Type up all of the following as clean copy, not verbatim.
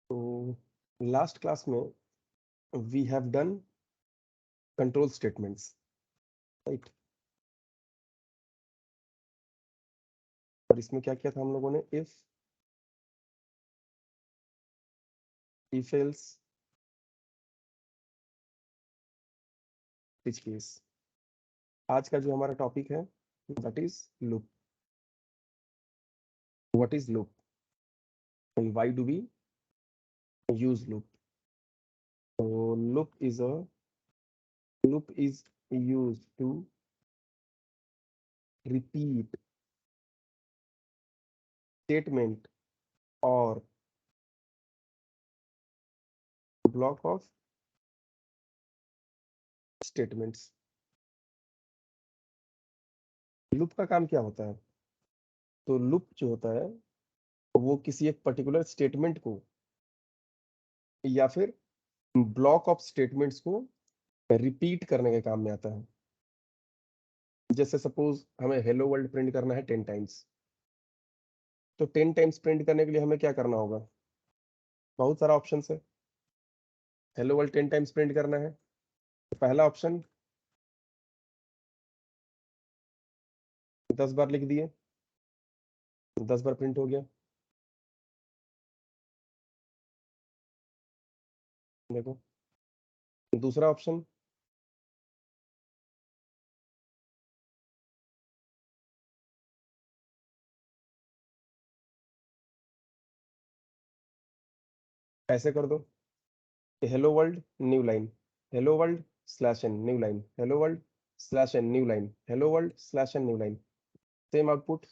तो last class में we have done control statements, right. और इसमें क्या किया था हम लोगों ने? if else, switch case. आज का जो हमारा टॉपिक है that is loop. What is loop and why do we use loop? So loop is used to repeat statement or block of statements. Loop का काम क्या होता है? तो लूप जो होता है वो किसी एक पर्टिकुलर स्टेटमेंट को या फिर ब्लॉक ऑफ स्टेटमेंट्स को रिपीट करने के काम में आता है। जैसे सपोज हमें हेलो वर्ल्ड प्रिंट करना है 10 टाइम्स, तो 10 टाइम्स प्रिंट करने के लिए हमें क्या करना होगा? बहुत सारा ऑप्शन है। हेलो वर्ल्ड 10 टाइम्स प्रिंट करना है तो पहला ऑप्शन 10 बार लिख दिए, 10 बार प्रिंट हो गया। देखो दूसरा ऑप्शन ऐसे कर दो, hello world new line, hello world slash n new line, hello world slash n new line, hello world slash n new line, same output.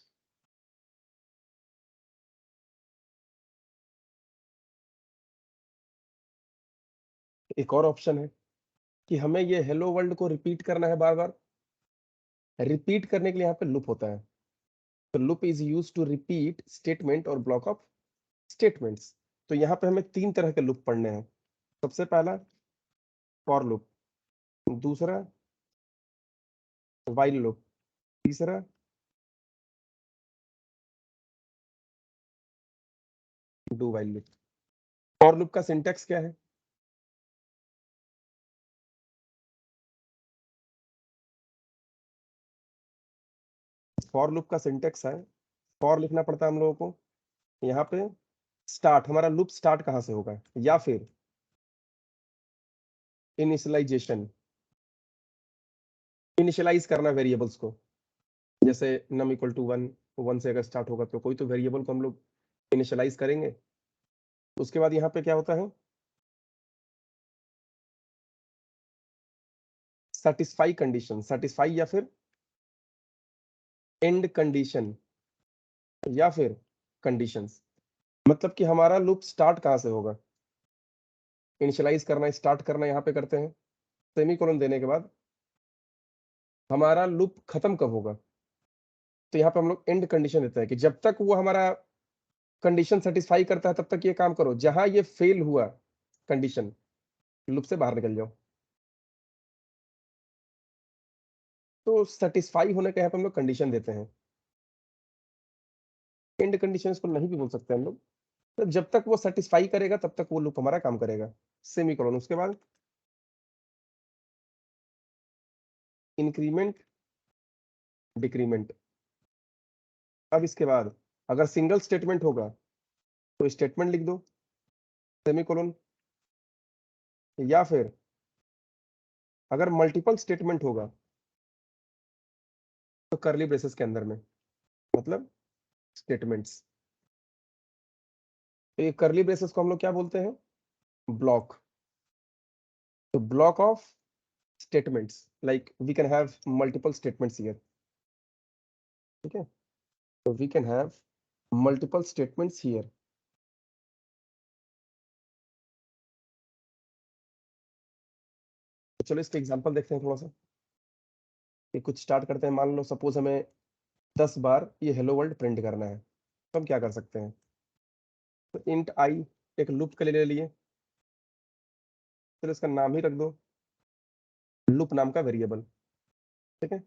एक और ऑप्शन है कि हमें ये हेलो वर्ल्ड को रिपीट करना है बार बार। रिपीट करने के लिए यहाँ पे लूप होता है, तो loop is use to repeat statement और ब्लॉक ऑफ स्टेटमेंट्स। तो यहाँ पे हमें 3 तरह के लूप पढ़ने हैं। सबसे पहला फॉर लूप, दूसरा व्हाइल लूप, तीसरा do while loop. For loop का सिंटेक्स क्या है? फॉर लूप का सिंटेक्स है, फॉर लिखना पड़ता है हम लोगों को। यहाँ पे स्टार्ट, हमारा लूप स्टार्ट कहाँ से होगा, या फिर इनिशियलाइजेशन, इनिशियलाइज करना वेरिएबल्स को। जैसे नम इक्वल टू 1, 1 से अगर स्टार्ट होगा तो कोई तो वेरिएबल को हम लोग इनिशियलाइज करेंगे। उसके बाद यहाँ पे क्या होता है? सेटिस्फाई कंडीशन, सेटिस्फाई या फिर एंड कंडीशन या फिर कंडीशंस। मतलब कि हमारा लूप स्टार्ट कहाँ से होगा? इनिशियलाइज करना, स्टार्ट करना यहाँ पे करते हैं। सेमीकोलन देने के बाद हमारा लूप खत्म कब होगा? तो यहाँ पे हम लोग एंड कंडीशन देते हैं कि जब तक वो हमारा कंडीशन सेटिस्फाई करता है तब तक ये काम करो, जहां ये फेल हुआ कंडीशन, लूप से बाहर निकल जाओ। तो सेटिस्फाई होने के यहाँ पे हम लोग कंडीशन देते हैं। एंड कंडीशन इसको नहीं भी बोल सकते हम लोग। तो जब तक वो सेटिस्फाई करेगा तब तक वो लूप हमारा काम करेगा। सेमीकोलन, उसके बाद इंक्रीमेंट, डिक्रीमेंट। अब इसके बाद अगर सिंगल स्टेटमेंट होगा तो स्टेटमेंट लिख दो, सेमीकोलन। या फिर अगर मल्टीपल स्टेटमेंट होगा तो करली ब्रेसेस के अंदर में, मतलब स्टेटमेंट्स। तो ये करली ब्रेसेस को हम लोग क्या बोलते हैं? ब्लॉक। तो block of statements, like we can have multiple statements here. ठीक है, तो we can have multiple statements here. तो चलो इसके एग्जांपल देखते हैं थोड़ा सा। ये कुछ स्टार्ट करते हैं। मान लो सपोज हमें 10 बार ये हेलो वर्ल्ड प्रिंट करना है, तो हम क्या कर सकते हैं? तो इंट आई एक लूप के लिए ले लिए, चलो इसका नाम ही रख दो लूप नाम का वेरिएबल। ठीक है,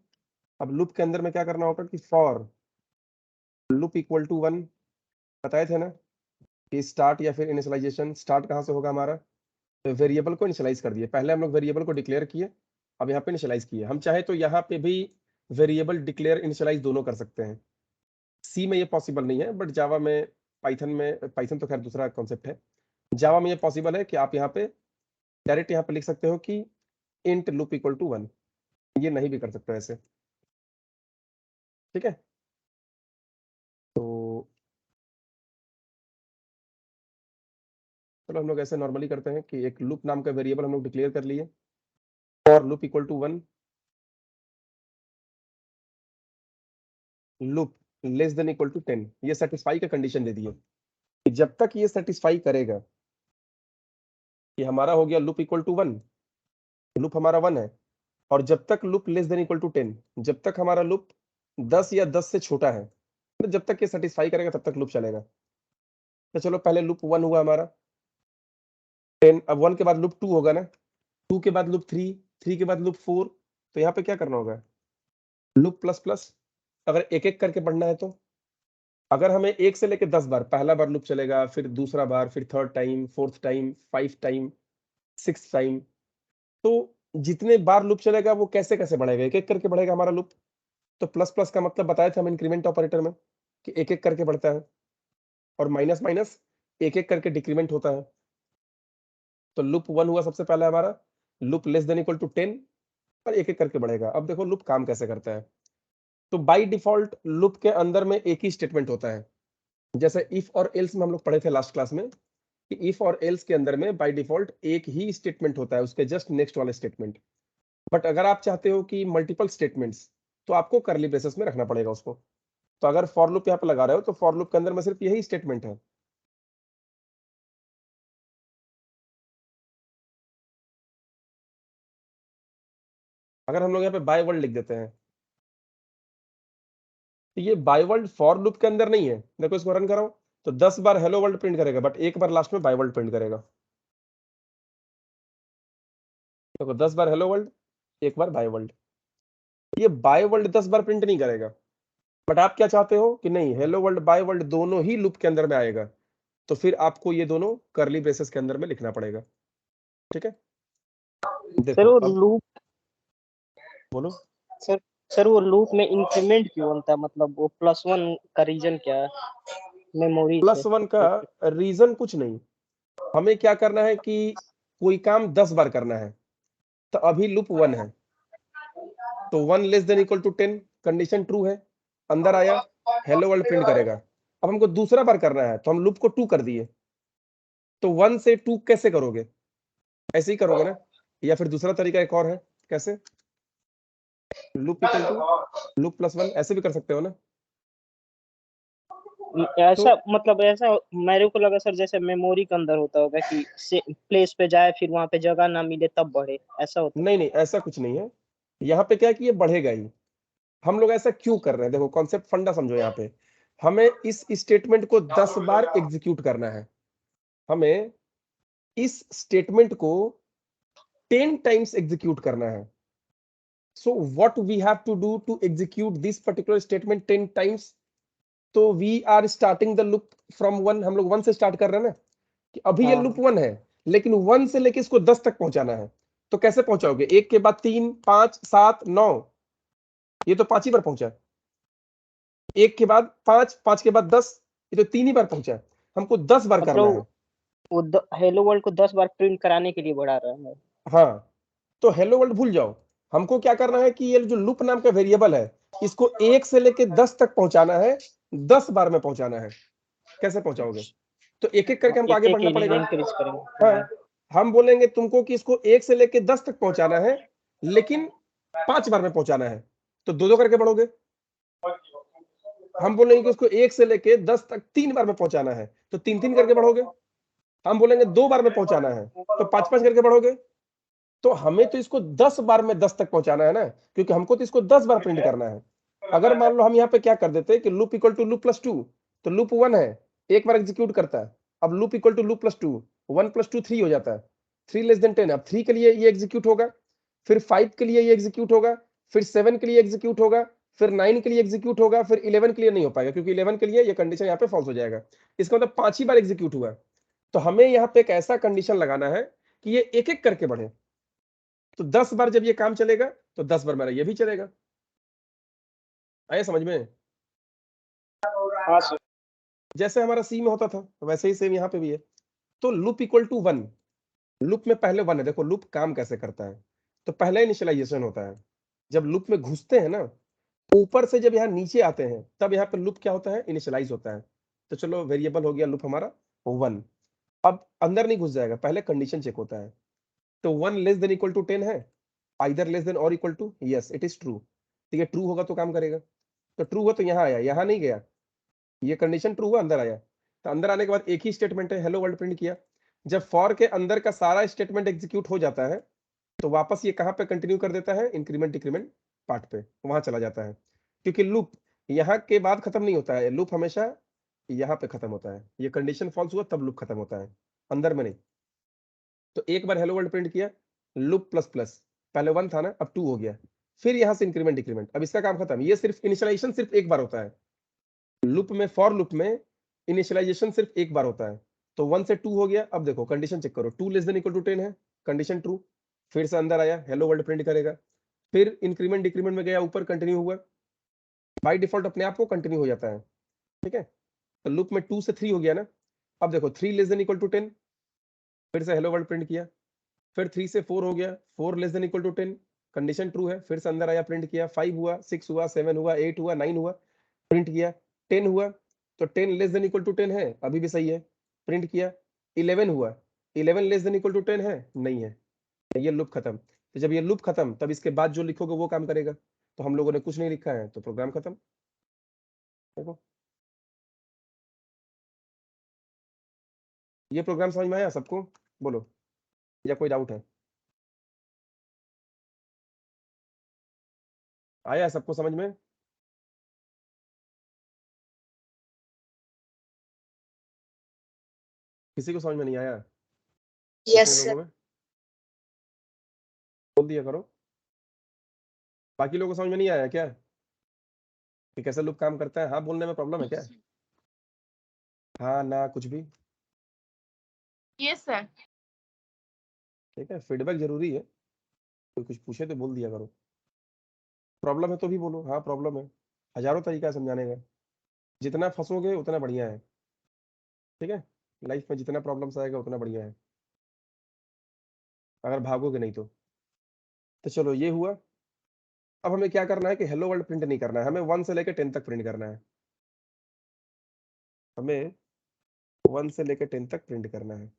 अब लूप के अंदर में क्या करना होगा कि फॉर लूप इक्वल टू 1 बताए थे ना, कि स्टार्ट या फिर इनिशियलाइजेशन स्टार्ट कहाँ से होगा हमारा, तो वेरिएबल को इनिशियलाइज कर दिए। पहले हम लोग वेरिएबल को डिक्लेयर किए, अब यहाँ पे इनिशियलाइज किए। हम चाहे तो यहाँ पे भी वेरिएबल डिक्लेयर इनिशियलाइज दोनों कर सकते हैं। सी में ये पॉसिबल नहीं है, बट जावा में, पाइथन तो खैर दूसरा कॉन्सेप्ट है। जावा में ये पॉसिबल है कि आप यहाँ पे डायरेक्ट यहाँ पे लिख सकते हो कि इंट लूप इक्वल टू 1। ये नहीं भी कर सकते ऐसे, ठीक है। तो चलो हम लोग ऐसे नॉर्मली करते हैं कि एक लूप नाम का वेरिएबल हम लोग डिक्लेयर कर लिए, for loop equal to 1, loop less than equal to 10। ये सेटिस्फाई का कंडीशन दे दिए कि जब तक ये सेटिस्फाई करेगा कि हमारा हो गया लूप इक्वल टू 1, लूप हमारा 1 है, और जब तक loop less than equal to 10, जब तक हमारा लूप 10 या 10 से छोटा है, तो जब तक ये सेटिस्फाई करेगा तब तक लूप चलेगा। तो चलो पहले लूप 1 हुआ हमारा 10, अब 1 के बाद लूप 2 होगा ना, 2 के बाद लूप 3, 3 के बाद लूप 4। तो यहाँ पे क्या करना होगा, लूप प्लस प्लस। अगर एक एक करके पढ़ना है तो अगर हमें 1 से लेकर 10 बार, पहला बार लूप चलेगा, फिर दूसरा बार, फिर third time, fourth time, 5 time, 6 time, तो जितने बार लूप चलेगा वो कैसे कैसे बढ़ेगा, एक एक करके बढ़ेगा हमारा लूप। तो प्लस प्लस का मतलब बताए थे हम इंक्रीमेंट ऑपरेटर में कि एक एक करके बढ़ता है, और माइनस माइनस एक एक करके डिक्रीमेंट होता है। तो लूप 1 हुआ सबसे पहले हमारा, loop less than equal to 10, और एक एक करके बढ़ेगा। अब देखो लूप काम कैसे करता है। तो बाय डिफॉल्ट लूप के अंदर में एक ही स्टेटमेंट होता है, जैसे इफ और एल्स में हम लोग पढ़े थे लास्ट क्लास में कि इफ और एल्स के अंदर में बाय डिफॉल्ट एक ही स्टेटमेंट होता है, उसके जस्ट नेक्स्ट वाले स्टेटमेंट। बट अगर आप चाहते हो कि मल्टीपल स्टेटमेंट्स, तो आपको करली ब्रेसेस में रखना पड़ेगा उसको। तो अगर फॉर लूप यहाँ पे लगा रहे हो तो फॉर लूप के अंदर में सिर्फ यही स्टेटमेंट है। अगर हम लोग यहाँ पे बाय वर्ल्ड लिख देते हैं, तो ये बाय वर्ल्ड फॉर लूप के अंदर नहीं है। देखो इसको रन कराओ तो 10 बार हेलो वर्ल्ड प्रिंट करेगा, बट एक बार लास्ट में बाय वर्ल्ड प्रिंट करेगा। देखो 10 बार हेलो वर्ल्ड, एक बार बाय वर्ल्ड। ये बाय वर्ल्ड 10 बार प्रिंट नहीं करेगा। बट आप क्या चाहते हो कि नहीं, हेलो वर्ल्ड बाय वर्ल्ड दोनों ही लूप के अंदर में आएगा, तो फिर आपको ये दोनों करली ब्रेसेस के अंदर में लिखना पड़ेगा, ठीक है। सर देखो वो अब लूप बोलो। सर वो लूप में इंक्रीमेंट क्यों बनता है, मतलब वो +1 का रीजन क्या है, मेमोरी से? +1 का रीजन कुछ नहीं, हमें क्या करना है कि कोई काम 10 बार करना है। तो अभी लूप 1 है, तो 1 less than equal to 10 condition true है, अंदर आया, हेलो वर्ल्ड प्रिंट करेगा। अब हमको दूसरा बार करना है, तो हम लूप को 2 कर दिए। तो 1 से 2 कैसे करोगे, ऐसे ही करोगे ना, या फिर दूसरा तरीका एक और है, कैसे, लूप इक्वल टू लूप +1, ऐसे भी कर सकते हो ना। ऐसा तो मतलब ऐसा मेरे को लगा सर जैसे मेमोरी के अंदर होता होगा कि प्लेस पे जाए फिर वहां पे जगह ना मिले तब बढ़े, ऐसा होता नहीं नहीं, ऐसा कुछ नहीं है। यहाँ पे क्या है कि ये बढ़ेगा ही। हम लोग ऐसा क्यों कर रहे हैं, देखो कॉन्सेप्ट फंडा समझो। यहाँ पे हमें इस स्टेटमेंट को 10 बार एग्जीक्यूट करना है, हमें इस स्टेटमेंट को 10 टाइम्स एग्जीक्यूट करना है। So what we have to do to execute this particular statement 10 times, तो we are starting the loop from 1। हम लोग 1 से स्टार्ट कर रहे हैं ना, कि अभी ये लूप 1 है, लेकिन 1 से लेके इसको 10 तक पहुंचाना है। तो कैसे पहुंचाओगे, 1 के बाद 3, 5, 7, 9, ये तो 5 ही बार पहुंचा। 1 के बाद 5, 5 के बाद 10, ये तो 3 ही बार पहुंचा। हमको 10 बार करना है। मतलब वो हेलो वर्ल्ड को 10 बार प्रिंट कराने के लिए बढ़ा रहा है। हाँ, तो हेलो वर्ल्ड भूल जाओ, हमको क्या करना है कि ये जो लूप नाम का वेरिएबल है, इसको 1 से लेके 10 तक पहुंचाना है, 10 बार में पहुंचाना है। कैसे पहुंचाओगे, तो एक एक करके हमको एक आगे एक बढ़ना पड़ेगा। इंक्रीज करेंगे। हाँ, हम बोलेंगे तुमको कि इसको 1 से लेके 10 तक पहुंचाना है, लेकिन 5 बार में पहुंचाना है, तो 2-2 करके बढ़ोगे। हम बोलेंगे कि उसको 1 से लेके 10 तक 3 बार में पहुंचाना है, तो 3-3 करके बढ़ोगे। हम बोलेंगे 2 बार में पहुंचाना है, तो 5-5 करके बढ़ोगे। तो हमें तो इसको 10 बार में 10 तक पहुंचाना है ना, क्योंकि हमको तो इसको 10 बार प्रिंट करना है। अगर मान लो हम यहाँ पे क्या कर देते कि लूप इक्वल टू लूप +2, तो लूप 1 है, एक बार एग्जीक्यूट करता है। अब लूप इक्वल टू लूप +2, 1 + 2 3 हो जाता है, 3 लेस देन 10। अब 3 के लिए ये एग्जीक्यूट होगा, फिर 5 के लिए ये एग्जीक्यूट होगा, फिर 7 के लिए एग्जीक्यूट होगा, फिर 9 के लिए एग्जीक्यूट होगा, फिर 11 के लिए नहीं हो पाएगा, क्योंकि 11 के लिए ये कंडीशन यहाँ पे फॉल्स हो जाएगा। इसका मतलब 5 ही बार एग्जीक्यूट हुआ। तो हमें यहाँ पे एक ऐसा कंडीशन लगाना है कि ये एक एक करके बढ़े। तो 10 बार जब ये काम चलेगा तो 10 बार मेरा ये भी चलेगा। आया समझ में? हाँ सर। जैसे हमारा सी में होता था वैसे ही सेम यहाँ पे भी है। तो लूप इक्वल टू 1, लूप में पहले 1 है। देखो लूप काम कैसे करता है। तो पहले इनिशियलाइजेशन होता है, जब लूप में घुसते हैं ना, ऊपर से जब यहाँ नीचे आते हैं तब यहाँ पे लूप क्या होता है, इनिशियलाइज होता है। तो चलो वेरिएबल हो गया लूप हमारा 1। अब अंदर नहीं घुस जाएगा, पहले कंडीशन चेक होता है। तो 1 लेस देन इक्वल टू 10 है, आइदर लेस देन और equal to, yes it is true. तो ये ट्रू होगा तो काम करेगा। तो ट्रू हुआ तो यहाँ आया, यहाँ नहीं गया, ये कंडीशन ट्रू हुआ, अंदर आया। तो अंदर आने के बाद एक ही स्टेटमेंट है, हेलो वर्ल्ड प्रिंट किया। जब फॉर के अंदर का सारा स्टेटमेंट एग्जीक्यूट हो जाता है तो वापस ये कहाँ पे कंटिन्यू कर देता है, इंक्रीमेंट डिक्रीमेंट पार्ट पे, वहां चला जाता है। क्योंकि लूप यहाँ के बाद खत्म नहीं होता है, लूप हमेशा यहाँ पे खत्म होता है। ये कंडीशन फॉल्स हुआ तब लूप खत्म होता है, अंदर में नहीं। तो एक बार हेलो वर्ल्ड प्रिंट किया, लूप प्लस प्लस, पहले 1 था ना, अब 2 हो गया, फिर यहाँ से इंक्रीमेंट डिक्रीमेंट, अब इसका काम खत्म। ये सिर्फ इनिशियलाइजेशन सिर्फ एक बार होता है लूप में, फॉर लूप में इनिशियलाइजेशन सिर्फ एक बार होता है। तो 1 से 2 हो गया। अब देखो कंडीशन चेक करो, 2 लेस देन इक्वल टू 10 है, कंडीशन ट्रू। फिर से अंदर आया, हेलो वर्ल्ड प्रिंट करेगा, फिर इंक्रीमेंट डिक्रीमेंट में गया, ऊपर कंटिन्यू हुआ, बाय डिफॉल्ट अपने आप को कंटिन्यू हो जाता है। ठीक है, तो लूप में 2 से 3 हो गया ना। अब देखो 3 लेस देन इक्वल टू 10, फिर से हेलो वर्ल्ड प्रिंट किया, फिर 3 से 4 हो गया, 4 less than equal to 10, condition true है, फिर से अंदर आया, प्रिंट किया, 5 हुआ, 6 हुआ, 7 हुआ, 8 हुआ, 9 हुआ, प्रिंट किया, 10 हुआ, तो 10 लेस देन इक्वल टू 10 है, अभी भी सही है, प्रिंट किया, 11 हुआ, 11 लेस देन इक्वल टू 10 है, नहीं है, ये लूप खत्म। तो जब ये लूप खत्म तब इसके बाद जो लिखोगे वो काम करेगा। तो हम लोगों ने कुछ नहीं लिखा है तो प्रोग्राम खत्म। देखो ये प्रोग्राम समझ में आया सबको? बोलो, या कोई डाउट है? आया सबको समझ में? किसी को समझ में नहीं आया? यस कितने सर। लोगों में? बोल दिया करो। बाकी लोगों को समझ में नहीं आया क्या कि कैसे लूप काम करता है? हाँ बोलने में प्रॉब्लम है क्या? हाँ ना कुछ भी? Yes sir. ठीक है, फीडबैक जरूरी है, कोई कुछ पूछे तो बोल दिया करो। प्रॉब्लम है तो भी बोलो हाँ प्रॉब्लम है, हजारों तरीका है समझाने का। जितना फंसोगे उतना बढ़िया है। ठीक है, लाइफ में जितना प्रॉब्लम्स आएगा उतना बढ़िया है, अगर भागोगे नहीं तो चलो ये हुआ। अब हमें क्या करना है कि हेलो वर्ल्ड प्रिंट नहीं करना है, हमें 1 से लेकर 10 तक प्रिंट करना है। हमें 1 से लेकर 10 तक प्रिंट करना है।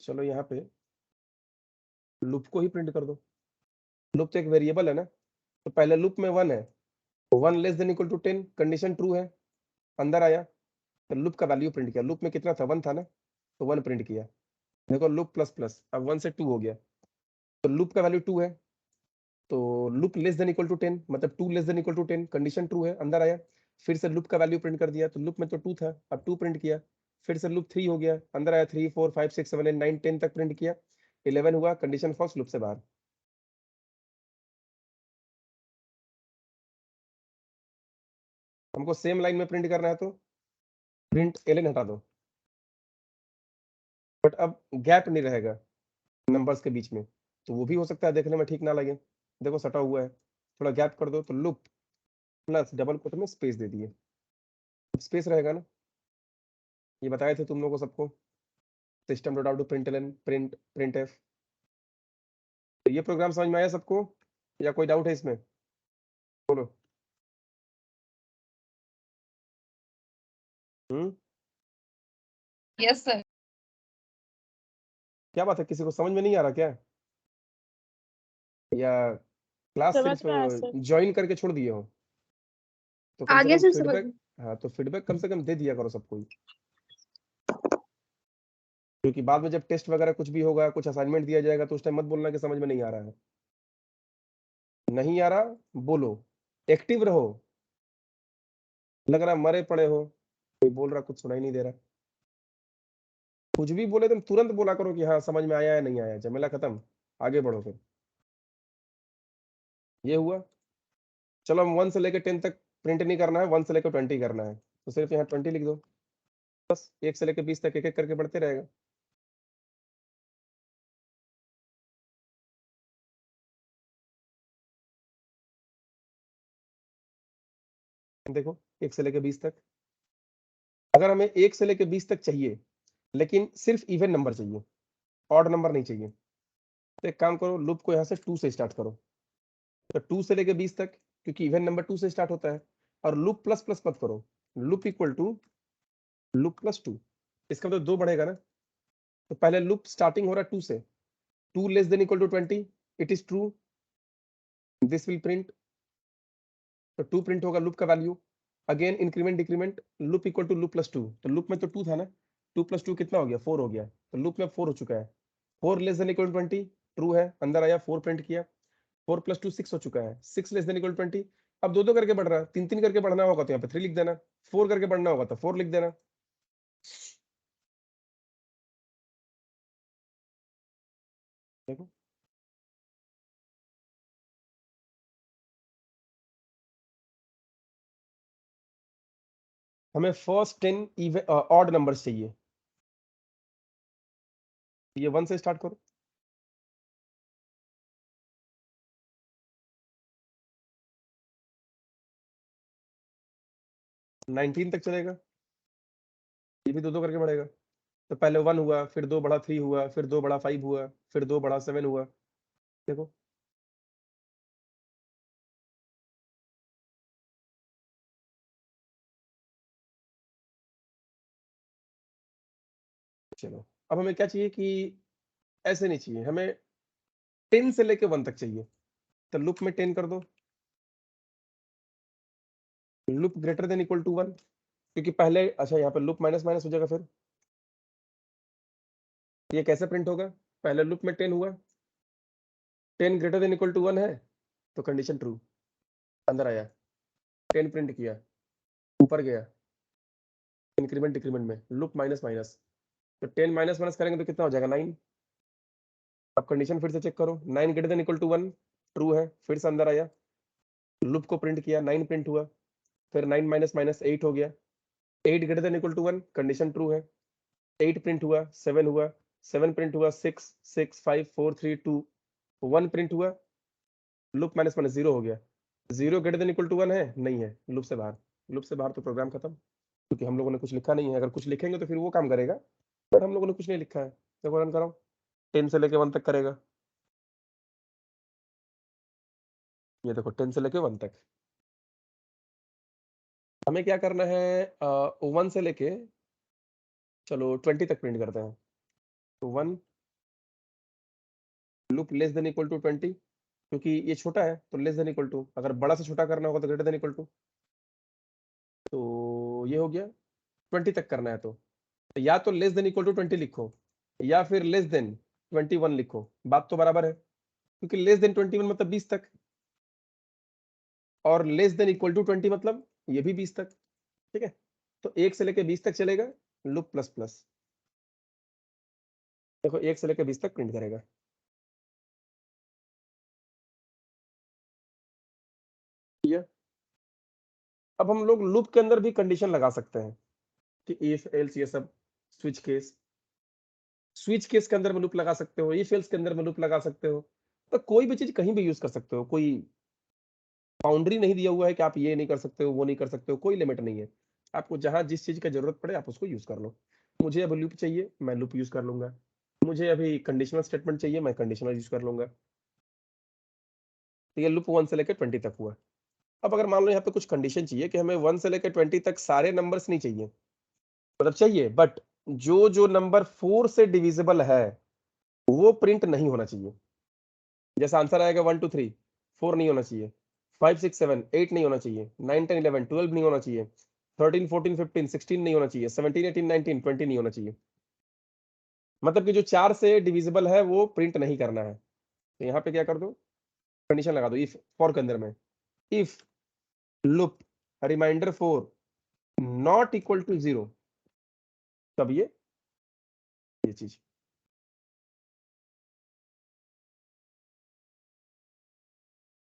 चलो यहाँ पे लूप को ही प्रिंट कर दो। लूप तो एक वेरिएबल है ना, तो पहले लूप में 1 है, 1 less than equal to 10, condition true है, अंदर आया, तो लूप का वैल्यू प्रिंट किया। लूप में कितना था, 1 था ना, तो 1 प्रिंट किया। देखो लूप प्लस प्लस, अब 1 से 2 हो गया, तो लूप का वैल्यू 2 है, तो loop less than equal to 10, मतलब 2 less than equal to 10, condition true है, अंदर आया, फिर से लूप का वैल्यू प्रिंट कर दिया। तो लूप में तो 2 था, अब 2 प्रिंट किया, फिर से लूप 3 हो गया, अंदर आया, 3 4 5 6 7 8 9 10 तक प्रिंट किया, 11 हुआ, कंडीशन फॉल्स, लूप से बाहर। हमको सेम लाइन में प्रिंट करना है तो प्रिंट एलन हटा दो, बट अब गैप नहीं रहेगा नंबर्स के बीच में, तो वो भी हो सकता है देखने में ठीक ना लगे। देखो सटा हुआ है, थोड़ा गैप कर दो, तो लूप प्लस डबल कोट में स्पेस दे दिए, स्पेस रहेगा ना, ये बताए थे तुम लोगों को सबको, system dot out println print printf. तो ये प्रोग्राम समझ में आया सबको, या कोई डाउट है इसमें? बोलो। Yes sir. क्या बात है, किसी को समझ में नहीं आ रहा क्या, या क्लास समझ सिर्फ में आया सर। ज्वाइन करके छोड़ दिए हो? तो कम से आगे कम से समझ फीडबैक, हाँ तो फीडबैक कम से कम दे दिया करो सबको, क्योंकि बाद में जब टेस्ट वगैरह कुछ भी होगा, कुछ असाइनमेंट दिया जाएगा, तो उस टाइम मत बोलना कि समझ में नहीं आ रहा है। नहीं आ रहा बोलो, एक्टिव रहो, लग रहा मरे पड़े हो, कोई बोल रहा कुछ सुनाई नहीं दे रहा, कुछ भी बोले तुम तुरंत बोला करो कि हाँ समझ में आया है नहीं आया, झमेला खत्म, आगे बढ़ो फिर। ये हुआ। चलो हम 1 से लेकर 10 तक प्रिंट नहीं करना है, 1 से लेकर 20 करना है, तो सिर्फ यहाँ 20 लिख दो बस। 1 से लेकर 20 तक एक एक करके बढ़ते रहेगा। देखो 1 से लेकर 20 तक, अगर हमें 1 से लेकर 20 तक चाहिए लेकिन सिर्फ इवन नंबर चाहिए, ऑड नंबर नहीं चाहिए, तो एक काम करो, लूप को यहाँ से 2 से स्टार्ट करो। तो 2 से लेकर 20 तक, क्योंकि इवन नंबर 2 से स्टार्ट होता है। और लूप प्लस प्लस मत करो, loop equal to loop plus 2, इसका मतलब 2 बढ़ेगा ना। तो पहले लूप स्टार्टिंग हो रहा है 2 से, 2 less than equal to 20, it is true, this will print. तो 2 प्रिंट होगा लूप का वैल्यू। Again increment decrement, loop equal to loop plus 2, तो लूप में तो 2 था ना, 2 प्लस 2 कितना हो गया, 4 हो गया। तो लूप में 4 हो चुका है। 4 less than equal to 20 true है, अंदर आया 4 प्रिंट किया। 4 प्लस 2 6 हो चुका है, 6 लेस देन इक्वल 20। अब 2 2 करके बढ़ रहा है, 3 3 करके बढ़ना होगा तो यहाँ पे 3 लिख देना, 4 करके बढ़ना होगा तो 4 लिख देना। देखो हमें फर्स्ट 10 ऑड नंबर्स चाहिए, ये 1 से स्टार्ट करो। 19 तक चलेगा, ये भी 2 2 करके बढ़ेगा। तो पहले 1 हुआ, फिर 2 बढ़ा 3 हुआ, फिर 2 बढ़ा 5 हुआ, फिर 2 बढ़ा 7 हुआ। देखो चलो, अब हमें क्या चाहिए कि ऐसे नहीं चाहिए, हमें 10 से लेके 1 तक चाहिए। तो लूप में 10 कर दो, loop greater than equal to 1, क्योंकि पहले अच्छा यहाँ पे लूप माइनस माइनस हो जाएगा। फिर ये कैसे प्रिंट होगा, पहले लूप में 10 हुआ, 10 ग्रेटर देन इक्वल टू 1 है तो कंडीशन ट्रू, अंदर आया, 10 प्रिंट किया, ऊपर गया, इंक्रीमेंट डिक्रीमेंट में लूप माइनस माइनस, तो 10 माइनस माइनस करेंगे तो कितना हो जाएगा 9। अब कंडीशन फिर से चेक करो, 9 greater than equal to 1 true है, फिर से अंदर आया, लूप को प्रिंट किया, 9 प्रिंट हुआ, फिर 9 माइनस माइनस 8 हो गया, 8 greater than equal to 1 condition true है, 8 प्रिंट हुआ, 7 हुआ, 7 प्रिंट हुआ, 6 6 5 4 3 2 1 प्रिंट हुआ, लूप माइनस माइनस 0 हो गया। 0 ग्रेटर देन इक्वल टू 1 है, नहीं है, लूप से बाहर। लूप से बाहर तो प्रोग्राम खत्म, क्योंकि हम लोगों ने कुछ लिखा नहीं है। अगर कुछ लिखेंगे तो फिर वो काम करेगा, बट हम लोगों ने कुछ नहीं लिखा है। देखो रन कराओ, 10 से लेके 1 तक करेगा, ये देखो 10 से लेके 1 तक। हमें क्या करना है, 1 से लेके चलो 20 तक प्रिंट करते हैं। तो 1 loop less than equal to 20, क्योंकि ये छोटा है तो लेस देन इक्वल टू, अगर बड़ा से छोटा करना होगा तो ग्रेटर देन इक्वल टू। तो ये हो गया, 20 तक करना है तो या तो लेस देन इक्वल टू 20 लिखो या फिर लेस देन 21 लिखो, बात तो बराबर है, क्योंकि लेस देन 21 मतलब 20 तक, और लेस देन इक्वल टू 20 मतलब ये भी 20 तक। ठीक है, तो 1 से लेके 20 तक चलेगा लूप प्लस प्लस। देखो 1 से लेके 20 तक प्रिंट करेगा। ये अब हम लोग लूप के अंदर भी कंडीशन लगा सकते हैं कि इफ एल्स, ये सब स्विच केस, स्विच केस के अंदर में लूप लगा सकते हो, इफ एल्स के अंदर में लूप लगा सकते हो। तो कोई भी चीज कहीं भी यूज कर सकते हो, कोई बाउंड्री नहीं दिया हुआ है कि आप ये नहीं कर सकते हो, वो नहीं कर सकते हो, कोई लिमिट नहीं है। आपको जहां जिस चीज की जरूरत पड़े आप उसको यूज कर लो। मुझे अब लूप चाहिए, मैं लूप यूज कर लूंगा। मुझे अभी कंडीशनल स्टेटमेंट चाहिए, मैं कंडीशनल यूज कर लूंगा। तो ये लूप 1 से लेकर 20 तक हुआ। अब अगर मान लो यहाँ पे कुछ कंडीशन चाहिए कि हमें 1 से लेकर 20 तक सारे नंबर्स नहीं चाहिए, मतलब चाहिए बट जो जो नंबर 4 से डिविजिबल है वो प्रिंट नहीं होना चाहिए। जैसा आंसर आएगा 1 2 3, 4 नहीं होना चाहिए, 5 6 7 8 नहीं होना चाहिए, 9 10 11 12 नहीं होना चाहिए, 13 14 15 16 नहीं होना चाहिए, 17 18 19 20 नहीं होना चाहिए। मतलब कि जो 4 से डिविजिबल है वो प्रिंट नहीं करना है। तो यहाँ पे क्या कर दो, कंडीशन लगा दो, इफ फॉर के अंदर में, if loop remainder 4 not equal to 0, तब ये चीज।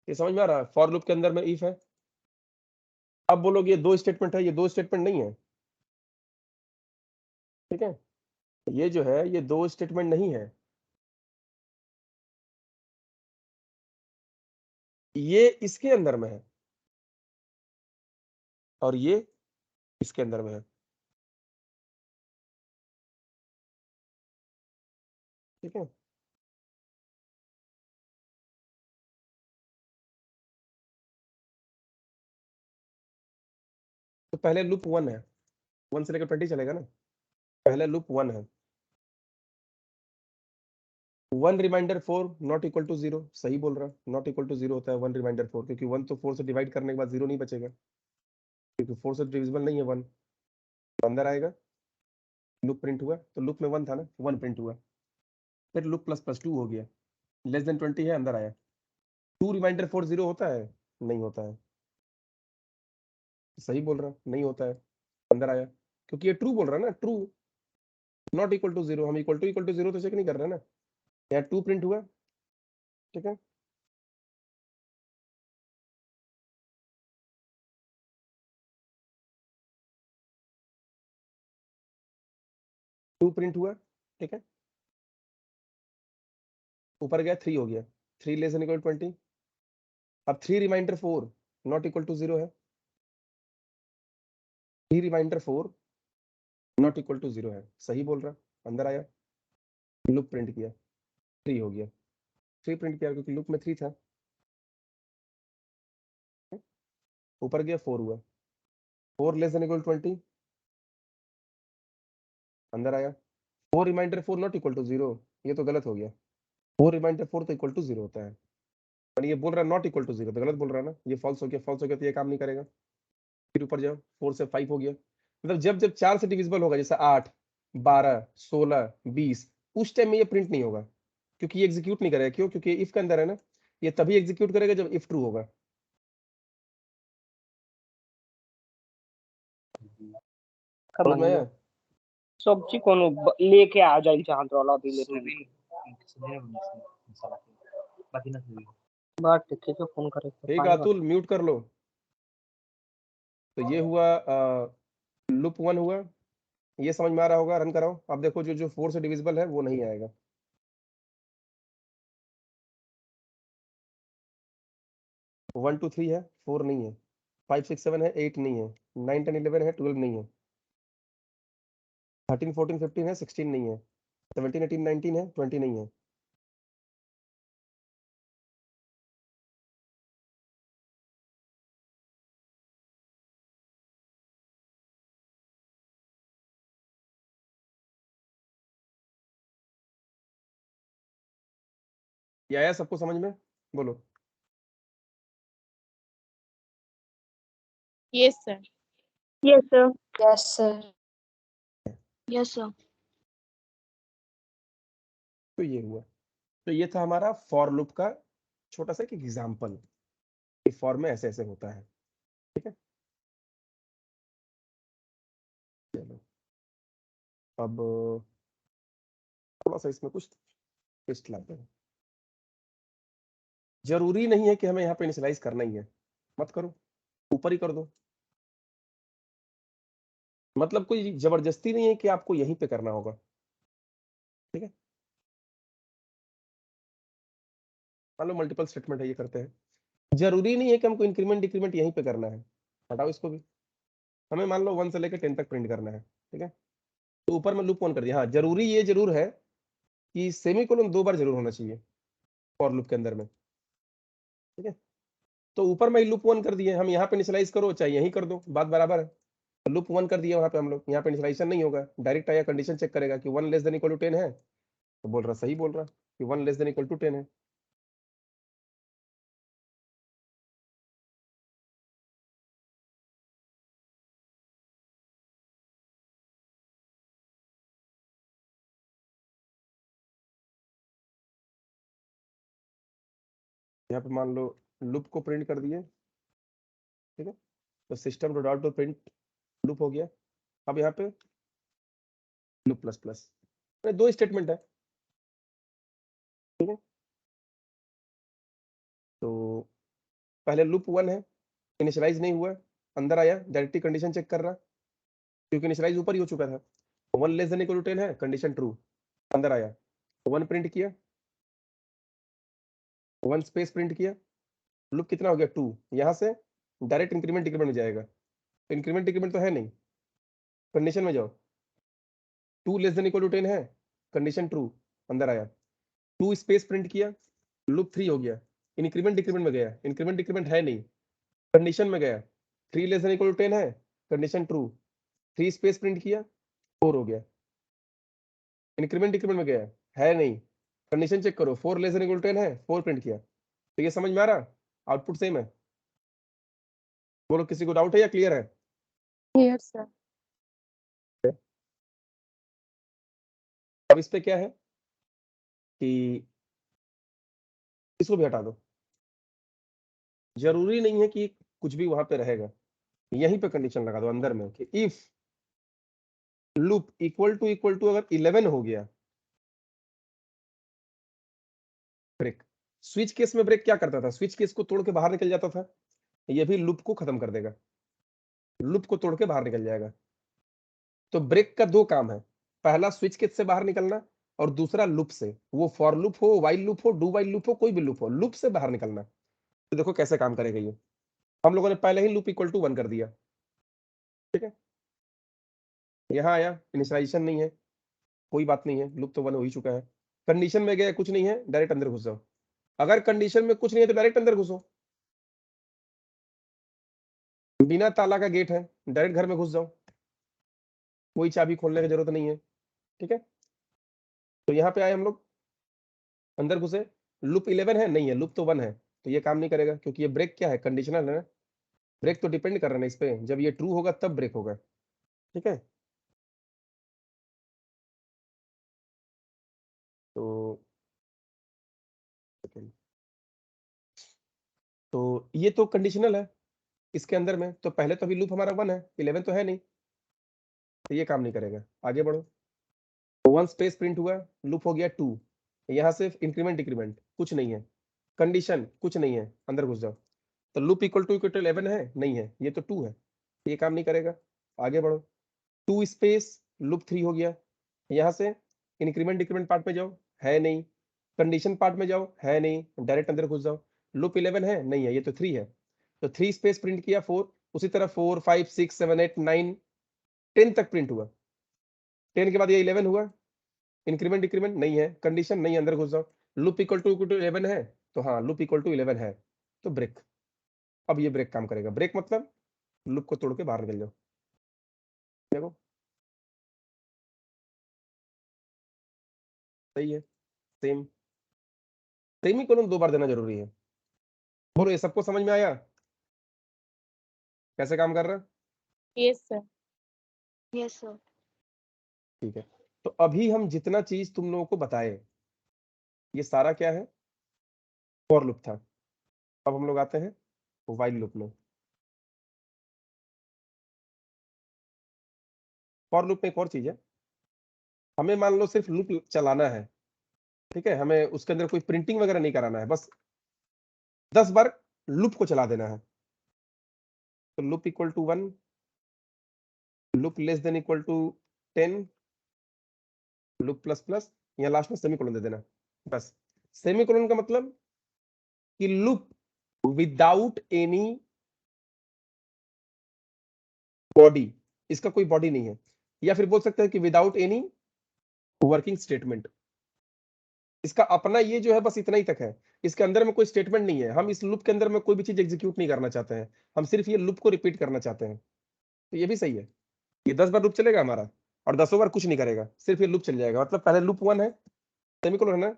ये समझ में आ रहा है? फॉर लूप के अंदर में इफ है। अब बोलोगे ये 2 स्टेटमेंट है, ये 2 स्टेटमेंट नहीं है, ठीक है? ये जो है ये 2 स्टेटमेंट नहीं है, ये इसके अंदर में है और ये इसके अंदर में है, ठीक है? तो पहले लूप 1 है, 1 से लेकर 20 चलेगा ना। पहले लूप 1 है, 1 रिमाइंडर 4 नॉट इक्वल टू 0, सही बोल रहा है, नॉट इक्वल टू 0 होता है 1 रिमाइंडर 4, क्योंकि 1 तो 4 से डिवाइड करने के बाद 0 नहीं बचेगा, क्योंकि 4 से डिविजिबल नहीं है 1। तो अंदर आएगा, लूप प्रिंट हुआ, तो लूप में 1 था ना, 1 प्रिंट हुआ, फिर लूप प्लस प्लस 2 हो गया, लेस देन 20 है, अंदर आया। 2 रिमाइंडर 4 0 होता है? नहीं होता है, सही बोल रहा, नहीं होता है, अंदर आया, क्योंकि ये ट्रू बोल रहा है ना, ट्रू नॉट इक्वल टू 0, हम इक्वल टू 0 तो चेक नहीं कर रहे ना, यहाँ 2 प्रिंट हुआ, ठीक है? टू प्रिंट हुआ, ठीक है? ऊपर गया 3 हो गया, 3 लेस देन इक्वल 20। अब 3 रिमाइंडर 4 नॉट इक्वल टू 0 है, 3 रिमाइंडर 4 नॉट इक्वल टू 0 है, सही बोल रहा, अंदर आया, लूप प्रिंट किया, 3 हो गया, 3 प्रिंट किया क्योंकि लूप में 3 था, ऊपर गया 4 हुआ, 4 लेस देन इक्वल 20, अंदर आया, 4 रिमाइंडर 4 नॉट इक्वल टू 0, ये तो गलत हो गया, 4 रिमाइंडर 4 तो इक्वल टू 0 होता है, और ये बोल रहा है नॉट इक्वल टू 0, तो गलत बोल रहा है ना, ये फॉल्स हो गया, फॉल्स हो गया तो ये काम नहीं करेगा। फिर ऊपर जाओ, 4 से 5 हो गया, मतलब जब जब 4 से डिविजिबल होगा, जैसे 8 12 16 20, उस टाइम में ये प्रिंट नहीं होगा, क्योंकि ये एग्जीक्यूट नहीं करेगा। क्यों? क्योंकि इफ के अंदर है ना, ये तभी एग्जीक्यूट करेगा जब इफ ट्रू होगा। समझ में आया? सब्जी कोनो लेके आ जाइल चाहत रहला दिले बात ठीक है, फोन करे ठीक, अतुल म्यूट कर लो। तो ये हुआ लूप 1 हुआ, ये समझ में आ रहा होगा, रन कराओ। अब देखो जो जो 4 से डिविजिबल है वो नहीं आएगा, 1 2 3 है, 4 नहीं है, 5 6 7 है, 8 नहीं है, 9 10 11 है, 12 नहीं है, 13 14 15 है, 16 नहीं है, 17 18 19 है, 20 नहीं है। ये आया सबको समझ में? बोलो। Yes, sir. Yes sir. Yes, sir. Yes, sir. तो ये हुआ, तो ये था हमारा फॉर लूप का छोटा सा एक एग्जाम्पल, फॉर में ऐसे ऐसे होता है, ठीक है? चलो अब थोड़ा सा इसमें कुछ ट्विस्ट लाते हैं। जरूरी नहीं है कि हमें यहाँ पे इनिशियलाइज करना ही है, मत करो, ऊपर ही कर दो, मतलब कोई जबरदस्ती नहीं है कि आपको यहीं पे करना होगा, ठीक है? मान लो मल्टीपल स्टेटमेंट है, ये करते हैं, जरूरी नहीं है कि हमको इंक्रीमेंट डिक्रीमेंट यहीं पे करना है, हटाओ इसको भी। हमें मान लो 1 से लेकर 10 तक प्रिंट करना है, ठीक है? तो ऊपर में लूप ऑन कर दिया। हाँ, जरूरी ये जरूर है कि सेमीकोलन 2 बार जरूर होना चाहिए फॉर लूप के अंदर में, ठीक है? तो ऊपर में लूप 1 कर दिए, हम यहाँ पे इनिशियलाइज करो चाहे यहीं कर दो, बात बराबर है। लूप 1 कर दिया वहां पे हम लोग, यहाँ पे इनिशियलाइजेशन नहीं होगा, डायरेक्ट आया कंडीशन चेक करेगा कि 1 लेस देन इक्वल टू 10 है, तो बोल रहा सही बोल रहा कि 1 लेस देन इक्वल टू 10 है। यहाँ पे मान लो लूप को प्रिंट कर दिए, ठीक है? तो system dot out print loop हो गया। अब यहाँ पे लूप प्लस प्लस, 2 स्टेटमेंट है, ठीक है? तो पहले लूप 1 है, इनिशियलाइज नहीं हुआ, अंदर आया, डायरेक्टली कंडीशन चेक कर रहा, क्योंकि इनिशियलाइज ऊपर ही हो चुका था। 1 लेस देन इक्वल टू 10 है, कंडीशन ट्रू, अंदर आया, 1 प्रिंट किया, 1 स्पेस प्रिंट किया, लूप कितना हो गया 2, यहाँ से डायरेक्ट इंक्रीमेंट डिक्रीमेंट में जाएगा, इंक्रीमेंट डिक्रीमेंट तो है नहीं, कंडीशन में जाओ, 2 लेस देन इक्वल टू 10 है, कंडीशन ट्रू, अंदर आया, 2 स्पेस प्रिंट किया, लूप 3 हो गया, इंक्रीमेंट डिक्रीमेंट में गया, इंक्रीमेंट डिक्रीमेंट है नहीं, कंडीशन में गया, 3 लेस देन इक्वल टू 10 है, कंडीशन ट्रू, 3 स्पेस प्रिंट किया, 4 हो गया, इंक्रीमेंट डिक्रीमेंट में गया, है नहीं, कंडीशन चेक करो, 4 लेस देन इक्वल टू 10 है, 4 प्रिंट किया। तो ये समझ में आ रहा, आउटपुट सेम है। बोलो किसी को डाउट है या क्लियर है? Yes, sir. अब इस पे क्या है कि इसको भी हटा दो, जरूरी नहीं है कि कुछ भी वहां पे रहेगा, यहीं पे कंडीशन लगा दो अंदर में कि इफ लूप इक्वल टू अगर 11 हो गया, ब्रेक। स्विच केस में ब्रेक क्या करता था, स्विच केस को तोड़ के बाहर निकल जाता था, ये भी लूप को खत्म कर देगा, लूप को तोड़ के बाहर निकल जाएगा। तो ब्रेक का 2 काम है, पहला स्विच केस से बाहर निकलना और दूसरा लूप से, वो फॉर लूप हो, वाइल लूप हो, डू वाइल लूप हो, कोई भी लूप हो, लूप से बाहर निकलना। तो देखो कैसे काम करेगा ये, हम लोगों ने पहले ही लूप इक्वल टू 1 कर दिया, ठीक है, यहाँ आया, इनिशियलाइजेशन नहीं है, कोई बात नहीं है, लूप तो 1 हो ही चुका है, कंडीशन में गया, कुछ नहीं है, डायरेक्ट अंदर घुस जाओ, अगर कंडीशन में कुछ नहीं है तो डायरेक्ट अंदर घुसो, बिना ताला का गेट है, डायरेक्ट घर में घुस जाओ, कोई चाबी खोलने की जरूरत नहीं है, ठीक है। तो यहाँ पे आए हम लोग, अंदर घुसे, लूप 11 है, नहीं है, लूप तो 1 है, तो ये काम नहीं करेगा, क्योंकि ये ब्रेक क्या है, कंडीशनल है ना, ब्रेक तो डिपेंड कर रहा है ना इस पे, जब ये ट्रू होगा तब ब्रेक होगा, ठीक है। तो तो ये तो कंडीशनल है इसके अंदर में, तो पहले तो अभी लूप हमारा 1 है, 11 तो है नहीं, तो ये काम नहीं करेगा, आगे बढ़ो, 1 स्पेस प्रिंट हुआ, लूप हो गया 2, यहाँ से इंक्रीमेंट डिक्रीमेंट कुछ नहीं है, कंडीशन कुछ नहीं है, अंदर घुस जाओ, तो लूप इक्वल टू 11 है, नहीं है, ये तो 2 है, ये काम नहीं करेगा, आगे बढ़ो, 2 स्पेस लूप 3 हो गया, यहाँ से इंक्रीमेंट डिक्रीमेंट पार्ट में जाओ, है नहीं, कंडीशन पार्ट में जाओ, है नहीं, डायरेक्ट अंदर घुस जाओ, लूप 11 है, नहीं है, ये तो 3 है, तो 3 स्पेस प्रिंट किया, 4, उसी तरह 4 5 6 7 8 9 10 तक प्रिंट हुआ, 10 के बाद ये 11 हुआ, इंक्रीमेंट डिक्रीमेंट नहीं है, कंडीशन नहीं, अंदर घुस जाओ, लूप इक्वल टू 11 है, तो हाँ लूप इक्वल टू 11 है, तो ब्रेक, अब ये ब्रेक काम करेगा, ब्रेक मतलब लूप को तोड़ के बाहर निकल जाओ, देखो सही है, सेम सेमीकोलन 2 बार देना जरूरी है। बोलो ये सबको समझ में आया कैसे काम कर रहा है? Yes, sir. Yes, sir. ठीक है, तो अभी हम जितना चीज तुम लोगों को बताए, ये सारा क्या है, फॉर लूप था। अब हम लोग आते हैं व्हाइल लूप में। फॉर लूप में एक और चीज है, हमें मान लो सिर्फ लूप चलाना है, ठीक है, हमें उसके अंदर कोई प्रिंटिंग वगैरह नहीं कराना है, बस 10 बार लूप को चला देना है। तो loop equal to 1, loop less than equal to 10, loop plus plus, या लास्ट में सेमीकोलन दे देना, बस। सेमीकोलन का मतलब कि लूप विदाउट एनी बॉडी, इसका कोई बॉडी नहीं है, या फिर बोल सकते हैं कि विदाउट एनी वर्किंग स्टेटमेंट, इसका अपना ये जो है बस इतना ही तक है, इसके अंदर में कोई स्टेटमेंट नहीं है, हम इस लूप के अंदर में कोई भी चीज एग्जीक्यूट नहीं करना चाहते हैं, हम सिर्फ ये लूप को रिपीट करना चाहते हैं, तो ये भी सही है, ये 10 बार लूप चलेगा हमारा और 10 बार कुछ नहीं करेगा, सिर्फ ये लूप चल जाएगा, मतलब पहले लूप 1 है, सेमीकोलन है ना,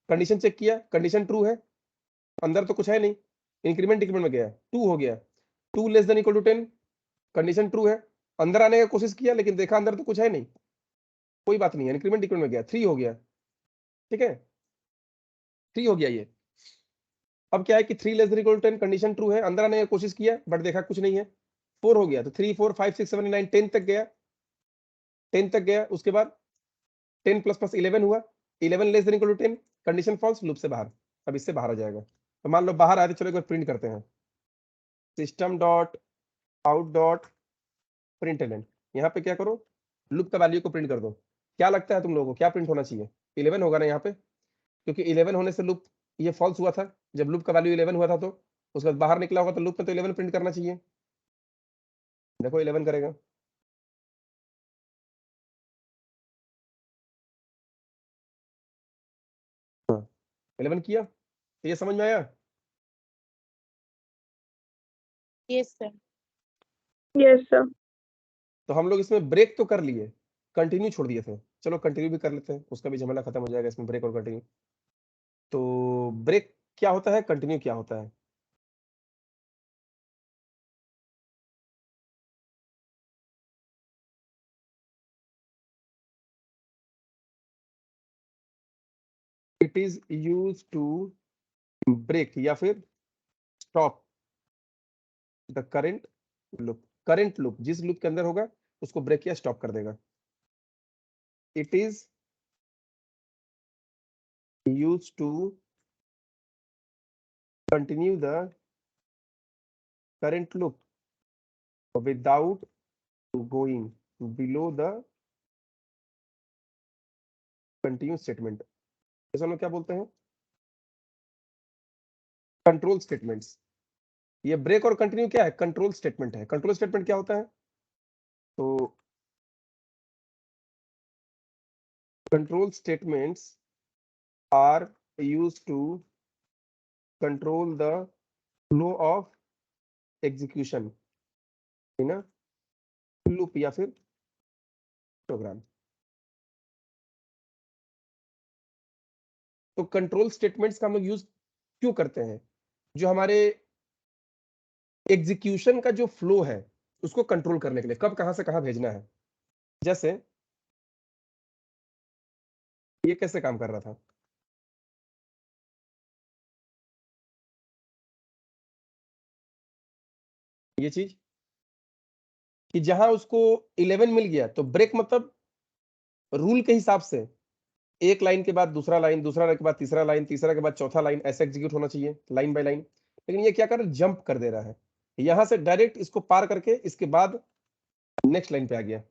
कंडीशन चेक किया, कंडीशन ट्रू है, अंदर तो कुछ है नहीं, इंक्रीमेंट डिक्रीमेंट में गया, 2 हो गया, 2 less than equal to 10, condition true है, अंदर आने का कोशिश किया लेकिन देखा अंदर तो कुछ है नहीं, कोई बात नहीं है, इंक्रीमेंट डिक्रीमेंट में गया, 3 हो गया, ठीक है, 3 हो गया ये। अब क्या है कि 3 less than equal to 10, condition true है, अंदर आने की कोशिश किया बट देखा कुछ नहीं है, 4 हो गया, तो 3 4 5 6 7 9 10 तक गया, 10 तक गया, उसके बाद 10 प्लस प्लस 11 हुआ, 11 less than equal to 10, condition false, loop से बाहर, अब इससे बाहर आ जाएगा, तो मान लो बाहर आए तो चलो एक बार प्रिंट करते हैं, system dot out dot println, यहाँ पे क्या करो, लूप का वैल्यू को प्रिंट कर दो। क्या लगता है तुम लोगों को क्या प्रिंट होना चाहिए? 11 होगा ना यहाँ पे, क्योंकि 11 होने से लूप ये फॉल्स हुआ था जब लूप का वैल्यू 11 हुआ था, तो उसके बाद बाहर निकला होगा तो लूप में तो 11 प्रिंट करना चाहिए। देखो 11 करेगा, हाँ 11 किया, तो ये समझ में आया? Yes, sir. Yes, sir. तो हम लोग इसमें ब्रेक तो कर लिए, कंटिन्यू छोड़ दिए थे। चलो कंटिन्यू भी कर लेते हैं, उसका भी झमेला खत्म हो जाएगा इसमें, ब्रेक और कंटिन्यू। तो ब्रेक क्या होता है, कंटिन्यू क्या होता है? It is use to break या फिर stop the current loop. Current loop जिस लूप के अंदर होगा उसको ब्रेक या स्टॉप कर देगा। It is use to continue the current loop without going below the continue statement. इसे हम लोग क्या बोलते हैं? Control statements. ये ब्रेक और कंटिन्यू क्या है? कंट्रोल स्टेटमेंट है। कंट्रोल स्टेटमेंट क्या होता है? तो control statements are used to control the flow of execution in a loop या फिर प्रोग्राम। तो कंट्रोल स्टेटमेंट्स का हम लोग यूज क्यों करते हैं? जो हमारे एग्जीक्यूशन का जो फ्लो है उसको कंट्रोल करने के लिए, कब कहां से कहां भेजना है। जैसे ये कैसे काम कर रहा था, ये चीज कि जहां उसको 11 मिल गया तो ब्रेक मतलब रूल के हिसाब से एक लाइन के बाद दूसरा लाइन, दूसरा लाइन के बाद तीसरा लाइन, तीसरा के बाद चौथा लाइन, ऐसे एग्जीक्यूट होना चाहिए लाइन बाय लाइन। लेकिन ये क्या कर रहा है, जंप कर दे रहा है, यहां से डायरेक्ट इसको पार करके इसके बाद नेक्स्ट लाइन पे आ गया।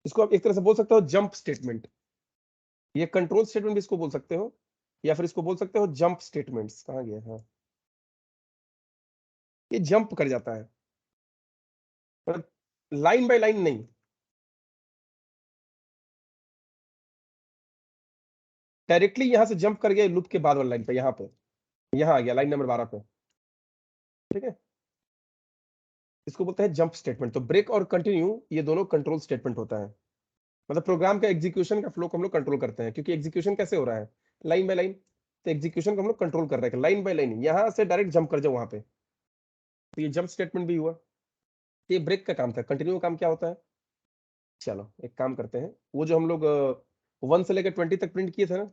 इसको आप एक तरह से बोल सकते हो जंप स्टेटमेंट। ये कंट्रोल स्टेटमेंट भी इसको बोल सकते हो, या फिर इसको बोल सकते हो जंप स्टेटमेंट्स। कहां गया, हाँ ये जंप कर जाता है, पर लाइन बाय लाइन नहीं, डायरेक्टली यहां से जंप कर गया लूप के बाद वाली लाइन पे, यहां पे, यहां आ गया लाइन नंबर 12 पे। ठीक है, इसको बोलते हैं जंप स्टेटमेंट। तो ब्रेक और कंटिन्यू ये दोनों कंट्रोल स्टेटमेंट होता है, मतलब प्रोग्राम का एग्जीक्यूशन का फ्लो को हम लोग कंट्रोल करते हैं, क्योंकि एग्जीक्यूशन कैसे हो रहा है, लाइन बाय लाइन। तो एग्जीक्यूशन को हम लोग कंट्रोल कर रहे हैं लाइन बाय लाइन, यहां से डायरेक्ट जंप कर जाओ वहां पे, तो ये जंप स्टेटमेंट भी हुआ। ये ब्रेक का काम था। कंटिन्यू का काम क्या होता है? चलो एक काम करते हैं, वो जो हम लोग 1 से लेकर 20 तक प्रिंट किए थे ना,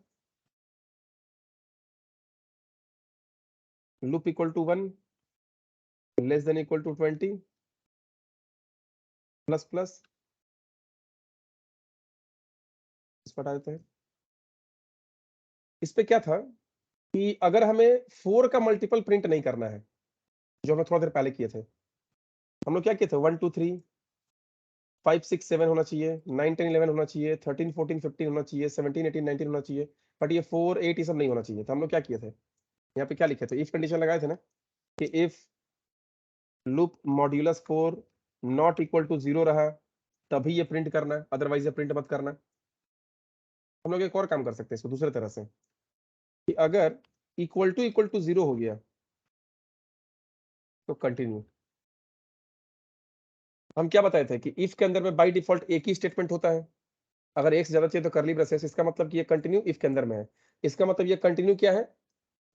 loop equal to 1 less than equal to 20 plus plus, इस पर हटा देते हैं। इस पे क्या था कि अगर हमें 4 का मल्टीपल प्रिंट नहीं करना है, जो हमें थोड़ा देर पहले किए थे, हम लोग क्या किए थे, 1 2 3 5 6 7 होना चाहिए, 9 10 11 होना चाहिए, 13 14 15 होना चाहिए, 17 18 19 होना चाहिए, बट ये 4 8 ये सब नहीं होना चाहिए। तो हम लोग क्या किए थे, यहाँ पे क्या लिखे थे, इफ कंडीशन लगाए थे ना, कि if loop modulus 4 not equal to 0 रहा तभी ये प्रिंट करना है, अदरवाइज ये प्रिंट मत करना। हम लोग एक और काम कर सकते हैं इसको दूसरे तरह से, कि अगर इक्वल टू 0 हो गया तो कंटिन्यू। हम क्या बताए थे कि इफ के अंदर में बाय डिफॉल्ट एक ही स्टेटमेंट होता है, अगर एक से ज्यादा चाहिए तो करली ब्रेसेस, इसका मतलब कि ये कंटिन्यू इफ के अंदर में है, इसका मतलब ये कंटिन्यू क्या है,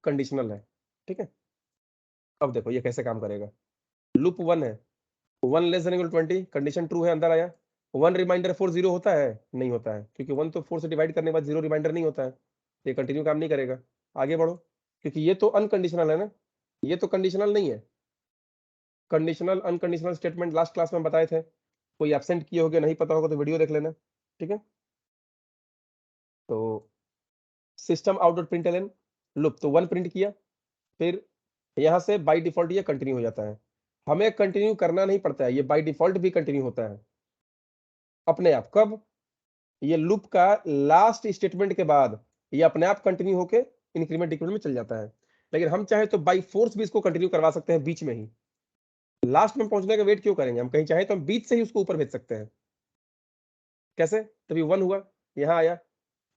कंडीशनल है। ठीक है, अब देखो ये कैसे काम करेगा। लूप 1 है, 1 less than equal 20, condition true है, अंदर आया, 1 रिमाइंडर 4 0 होता है, नहीं होता है, क्योंकि 1 तो 4 से डिवाइड करने के बाद 0 रिमाइंडर नहीं होता है, ये कंटिन्यू काम नहीं करेगा। आगे बढ़ो, क्योंकि ये तो अनकंडीशनल है ना, ये तो कंडीशनल नहीं है। Conditional unconditional statement last class में बताए थे, कोई एब्सेंट किए होगे, नहीं पता होगा तो वीडियो देख लेना। ठीक है, तो system out dot println loop, तो 1 प्रिंट किया, फिर यहाँ से बाय डिफॉल्ट ये कंटिन्यू हो जाता है। हमें कंटिन्यू करना नहीं पड़ता है, ये बाय डिफॉल्ट भी कंटिन्यू होता है अपने आप। कब? ये लूप का लास्ट स्टेटमेंट के बाद ये अपने आप कंटिन्यू होके इंक्रीमेंट डिक्रीमेंट में चल जाता है। लेकिन हम चाहे तो बाय फोर्स भी इसको कंटिन्यू करवा सकते हैं बीच में ही। लास्ट में पहुंचने का वेट क्यों करेंगे? हम कहीं चाहे तो हम बीच से ही उसको ऊपर भेज सकते हैं। कैसे? तभी 1 हुआ, यहाँ आया,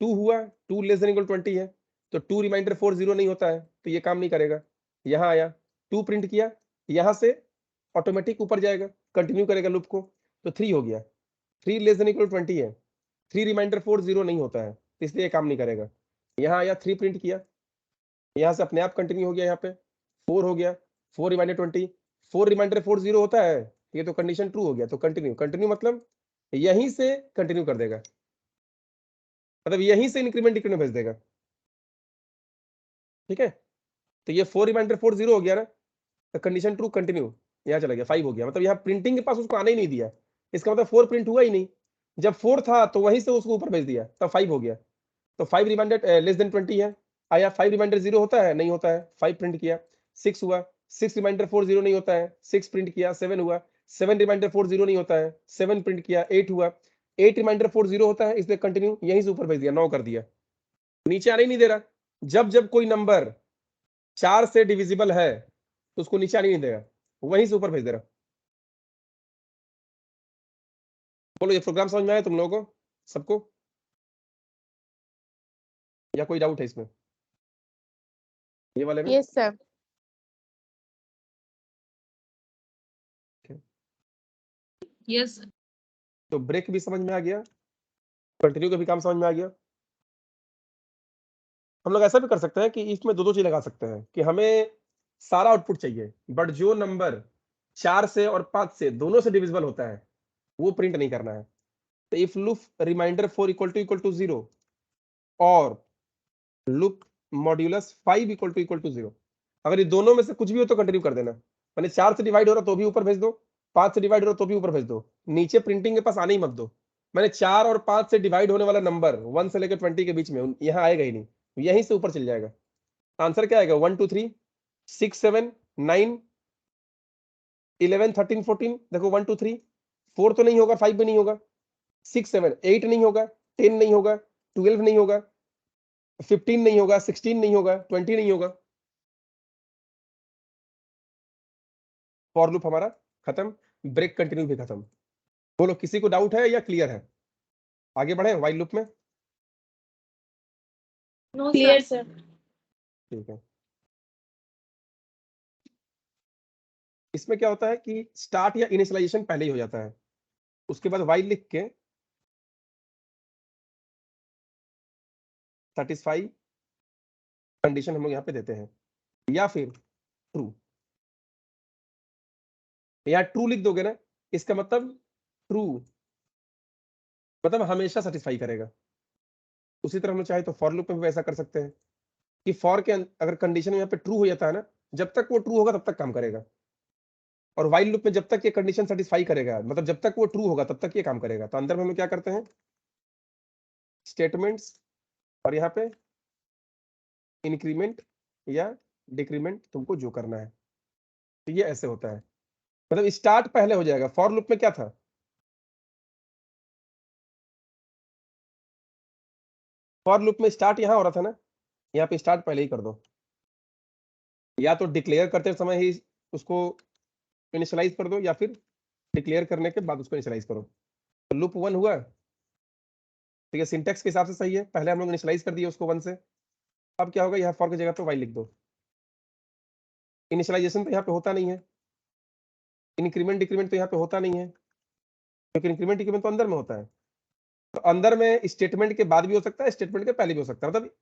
2 हुआ, 2 लेस देन इक्वल 20 है, तो 2 रिमाइंडर 4 0 नहीं होता है, तो ये काम नहीं करेगा। यहाँ आया, 2 प्रिंट किया, यहाँ से ऑटोमेटिक ऊपर जाएगा, कंटिन्यू करेगा लूप को, तो 3 हो गया। 3 लेस देन इक्वल 20 है, 3 रिमाइंडर 4 0 नहीं होता है, इसलिए ये काम नहीं करेगा। यहाँ आया, 3 प्रिंट किया, यहाँ से अपने आप कंटिन्यू हो गया, यहाँ पे 4 हो गया, 4 रिमाइंडर 20, 4 रिमाइंडर 4 0 होता है, ये तो कंडीशन ट्रू हो गया, तो कंटिन्यू। कंटिन्यू मतलब यहीं से कंटिन्यू कर देगा, मतलब यहीं से इंक्रीमेंट डिक्रीमेंट भेज देगा। ठीक है, तो ये 4 रिमाइंडर 4 0 हो गया ना, तो कंडीशन ट्रू कंटिन्यू, यहाँ चला गया, 5 हो गया। मतलब यहाँ प्रिंटिंग के पास उसको आने ही नहीं दिया, इसका मतलब 4 प्रिंट हुआ ही नहीं। जब 4 था तो वहीं से उसको ऊपर भेज दिया, तब 5 हो गया। तो 5 रिमाइंडर लेस देन 20 है, आया 5 रिमाइंडर 0 होता है, नहीं होता है, 5 प्रिंट किया, 6 हुआ, 6 रिमाइंडर 4 0 नहीं होता है, 6 प्रिंट किया, 7 हुआ, 7 रिमाइंडर 4 0 नहीं होता है, 7 प्रिंट किया, 8 हुआ, 8 रिमाइंडर 4 0 होता है, इसलिए कंटिन्यू, यहीं से ऊपर भेज दिया, 9 कर दिया, नीचे आने ही नहीं दे रहा। जब जब कोई नंबर 4 से डिविजिबल है तो उसको नीचे आने नहीं देगा, वहीं से ऊपर भेज दे रहा। बोलो, ये प्रोग्राम समझ में आया तुम लोगों को सबको, या कोई डाउट है इसमें ये वाले में? Yes sir. यस। तो ब्रेक भी समझ में आ गया, कंटिन्यू का भी काम समझ में आ गया। हम लोग ऐसा भी कर सकते हैं कि इसमें दो चीज लगा सकते हैं कि हमें सारा आउटपुट चाहिए, बट जो नंबर 4 से और 5 से दोनों से डिविजिबल होता है वो प्रिंट नहीं करना है। तो if loop remainder 4 equal to 0 और लूप मॉड्यूलस 5 इक्वल टू 0, अगर ये दोनों में से कुछ भी हो तो कंटिन्यू कर देना। मैंने 4 से डिवाइड हो रहा तो भी ऊपर भेज दो, 5 से डिवाइड हो रहा तो भी ऊपर भेज दो, नीचे प्रिंटिंग के पास आने ही मत दो। मैंने 4 और 5 से डिवाइड होने वाला नंबर 1 से लेकर 20 के बीच में यहाँ आएगा ही नहीं, यहीं से ऊपर चल जाएगा। आंसर क्या आएगा? 1 2 3 6 7 9 11 13 14। देखो 1 2 3 4 तो नहीं होगा, 5 भी नहीं होगा, 6 7 8 नहीं होगा, 10 नहीं होगा, 12 नहीं होगा, 15 नहीं होगा, 16 नहीं होगा, 20 नहीं होगा। फॉर लूप हमारा खत्म, ब्रेक कंटिन्यू भी खत्म। बोलो, किसी को डाउट है या क्लियर है? आगे बढ़े व्हाइल लूप में? No clear sir. सर। ठीक है, इसमें क्या होता है कि स्टार्ट या इनिशियलाइजेशन पहले ही हो जाता है, उसके बाद व्हाइल लिख के सेटिस्फाई कंडीशन हम लोग यहाँ पे देते हैं, या फिर ट्रू। यहाँ ट्रू लिख दोगे ना, इसका मतलब ट्रू मतलब हमेशा सेटिस्फाई करेगा। उसी तरह हम लोग चाहे तो फॉर लूप में भी वैसा कर सकते हैं कि फॉर के अगर कंडीशन यहाँ पे ट्रू हो जाता है ना, जब तक वो ट्रू होगा तब तक काम करेगा। और व्हाइल लूप में जब तक ये कंडीशन सेटिस्फाई करेगा, मतलब जब तक वो ट्रू होगा तब तक ये काम करेगा। तो अंदर में हम लोग क्या करते हैं, स्टेटमेंट्स, और यहाँ पे इंक्रीमेंट या डिक्रीमेंट तुमको जो करना है, तो ये ऐसे होता है। मतलब स्टार्ट पहले हो जाएगा। फॉर लूप में क्या था, फॉर लूप में स्टार्ट यहाँ हो रहा था ना, यहाँ पे स्टार्ट पहले ही कर दो, या तो डिक्लेयर करते समय ही उसको इनिशियलाइज कर दो, या फिर डिक्लेयर करने के बाद उसको इनिशियलाइज करो। तो लूप 1 हुआ, तो ये सिंटेक्स के हिसाब से सही है, पहले हम लोग इनिशियलाइज कर दिए उसको 1 से। अब क्या होगा, यहाँ फॉर की जगह पे व्हाइल लिख दो। इनिशियलाइजेशन तो यहाँ पे होता नहीं है, इंक्रीमेंट डिक्रीमेंट तो यहाँ पे होता नहीं है, क्योंकि इंक्रीमेंट डिक्रीमेंट तो अंदर में होता है। तो अंदर में स्टेटमेंट के बाद भी हो सकता है, स्टेटमेंट के पहले भी हो सकता है, मतलब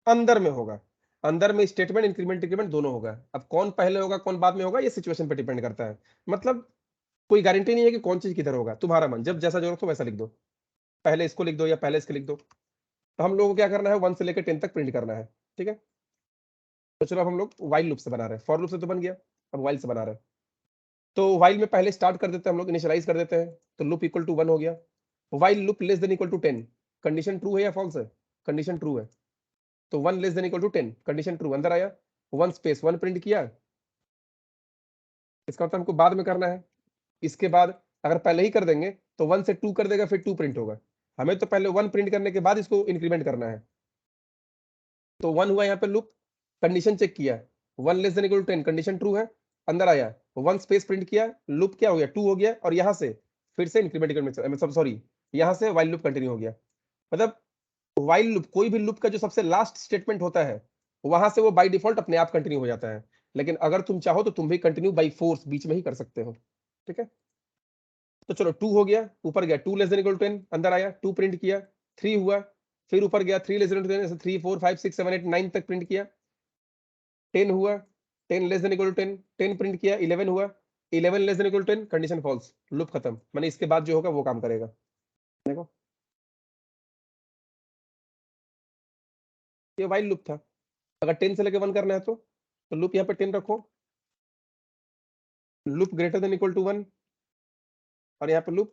अंदर में होगा। अंदर में स्टेटमेंट इंक्रीमेंट डिक्रीमेंट दोनों होगा। अब कौन पहले होगा कौन बाद में होगा, ये सिचुएशन पे डिपेंड करता है। मतलब कोई गारंटी नहीं है कि कौन चीज किधर होगा, तुम्हारा मन, जब जैसा जरूरत हो वैसा लिख दो, पहले इसको लिख दो या पहले इसको लिख दो। तो हम लोगों को क्या करना है, 1 से लेकर 10 तक प्रिंट करना है। ठीक है, तो चलो अब हम लोग व्हाइल लूप से बना रहे हैं, फॉर लूप से तो बन गया, अब व्हाइल से बना रहे हैं। तो व्हाइल में पहले स्टार्ट कर देते हैं हम लोग, इनिशियलाइज कर देते हैं, तो लूप इक्वल टू 1 हो गया। While loop less than equal to 10, condition true है या फॉल्स है? कंडीशन ट्रू है, तो 1 less than equal to 10, condition true, अंदर आया, 1 स्पेस 1 प्रिंट किया, इसका मतलब हमको बाद में करना है। इसके बाद अगर पहले ही कर देंगे तो 1 से 2 कर देगा, फिर 2 प्रिंट होगा। हमें तो पहले 1 प्रिंट करने के बाद इसको इंक्रीमेंट करना है। तो 1 हुआ यहाँ पे लूप, कंडीशन चेक किया, 1 less than equal to 10, condition true है, अंदर आया, 1 स्पेस प्रिंट किया, लूप क्या हो गया, 2 हो गया, और यहाँ से फिर से इंक्रीमेंट मतलब सॉरी, यहाँ से व्हाइल लूप कंटिन्यू हो गया। मतलब व्हाइल लूप, कोई भी लूप का जो सबसे लास्ट स्टेटमेंट होता है, वहां से वो बाय डिफॉल्ट अपने आप कंटिन्यू हो जाता है। लेकिन अगर तुम चाहो तो तुम भी कंटिन्यू बाय फोर्स बीच में ही कर सकते हो। ठीक है, तो चलो 2 हो गया, ऊपर गया, 2 लेस देन इक्वल टू 10, अंदर आया, 2 प्रिंट किया, 3 हुआ, फिर ऊपर गया, 3 लेस देन इक्वल टू 10, 3 4 5 6 7 8 9 तक प्रिंट किया, 10 हुआ, 10 less than equal to 10, 10 print किया, 11 हुआ, 11 less than equal to 10, condition false, loop खत्म। माने इसके बाद जो होगा वो काम करेगा। देखो ये व्हाइल लूप था। अगर 10 से लेके 1 करना है तो लूप यहाँ पे 10 रखो, loop greater than equal to 1, और यहाँ पे लूप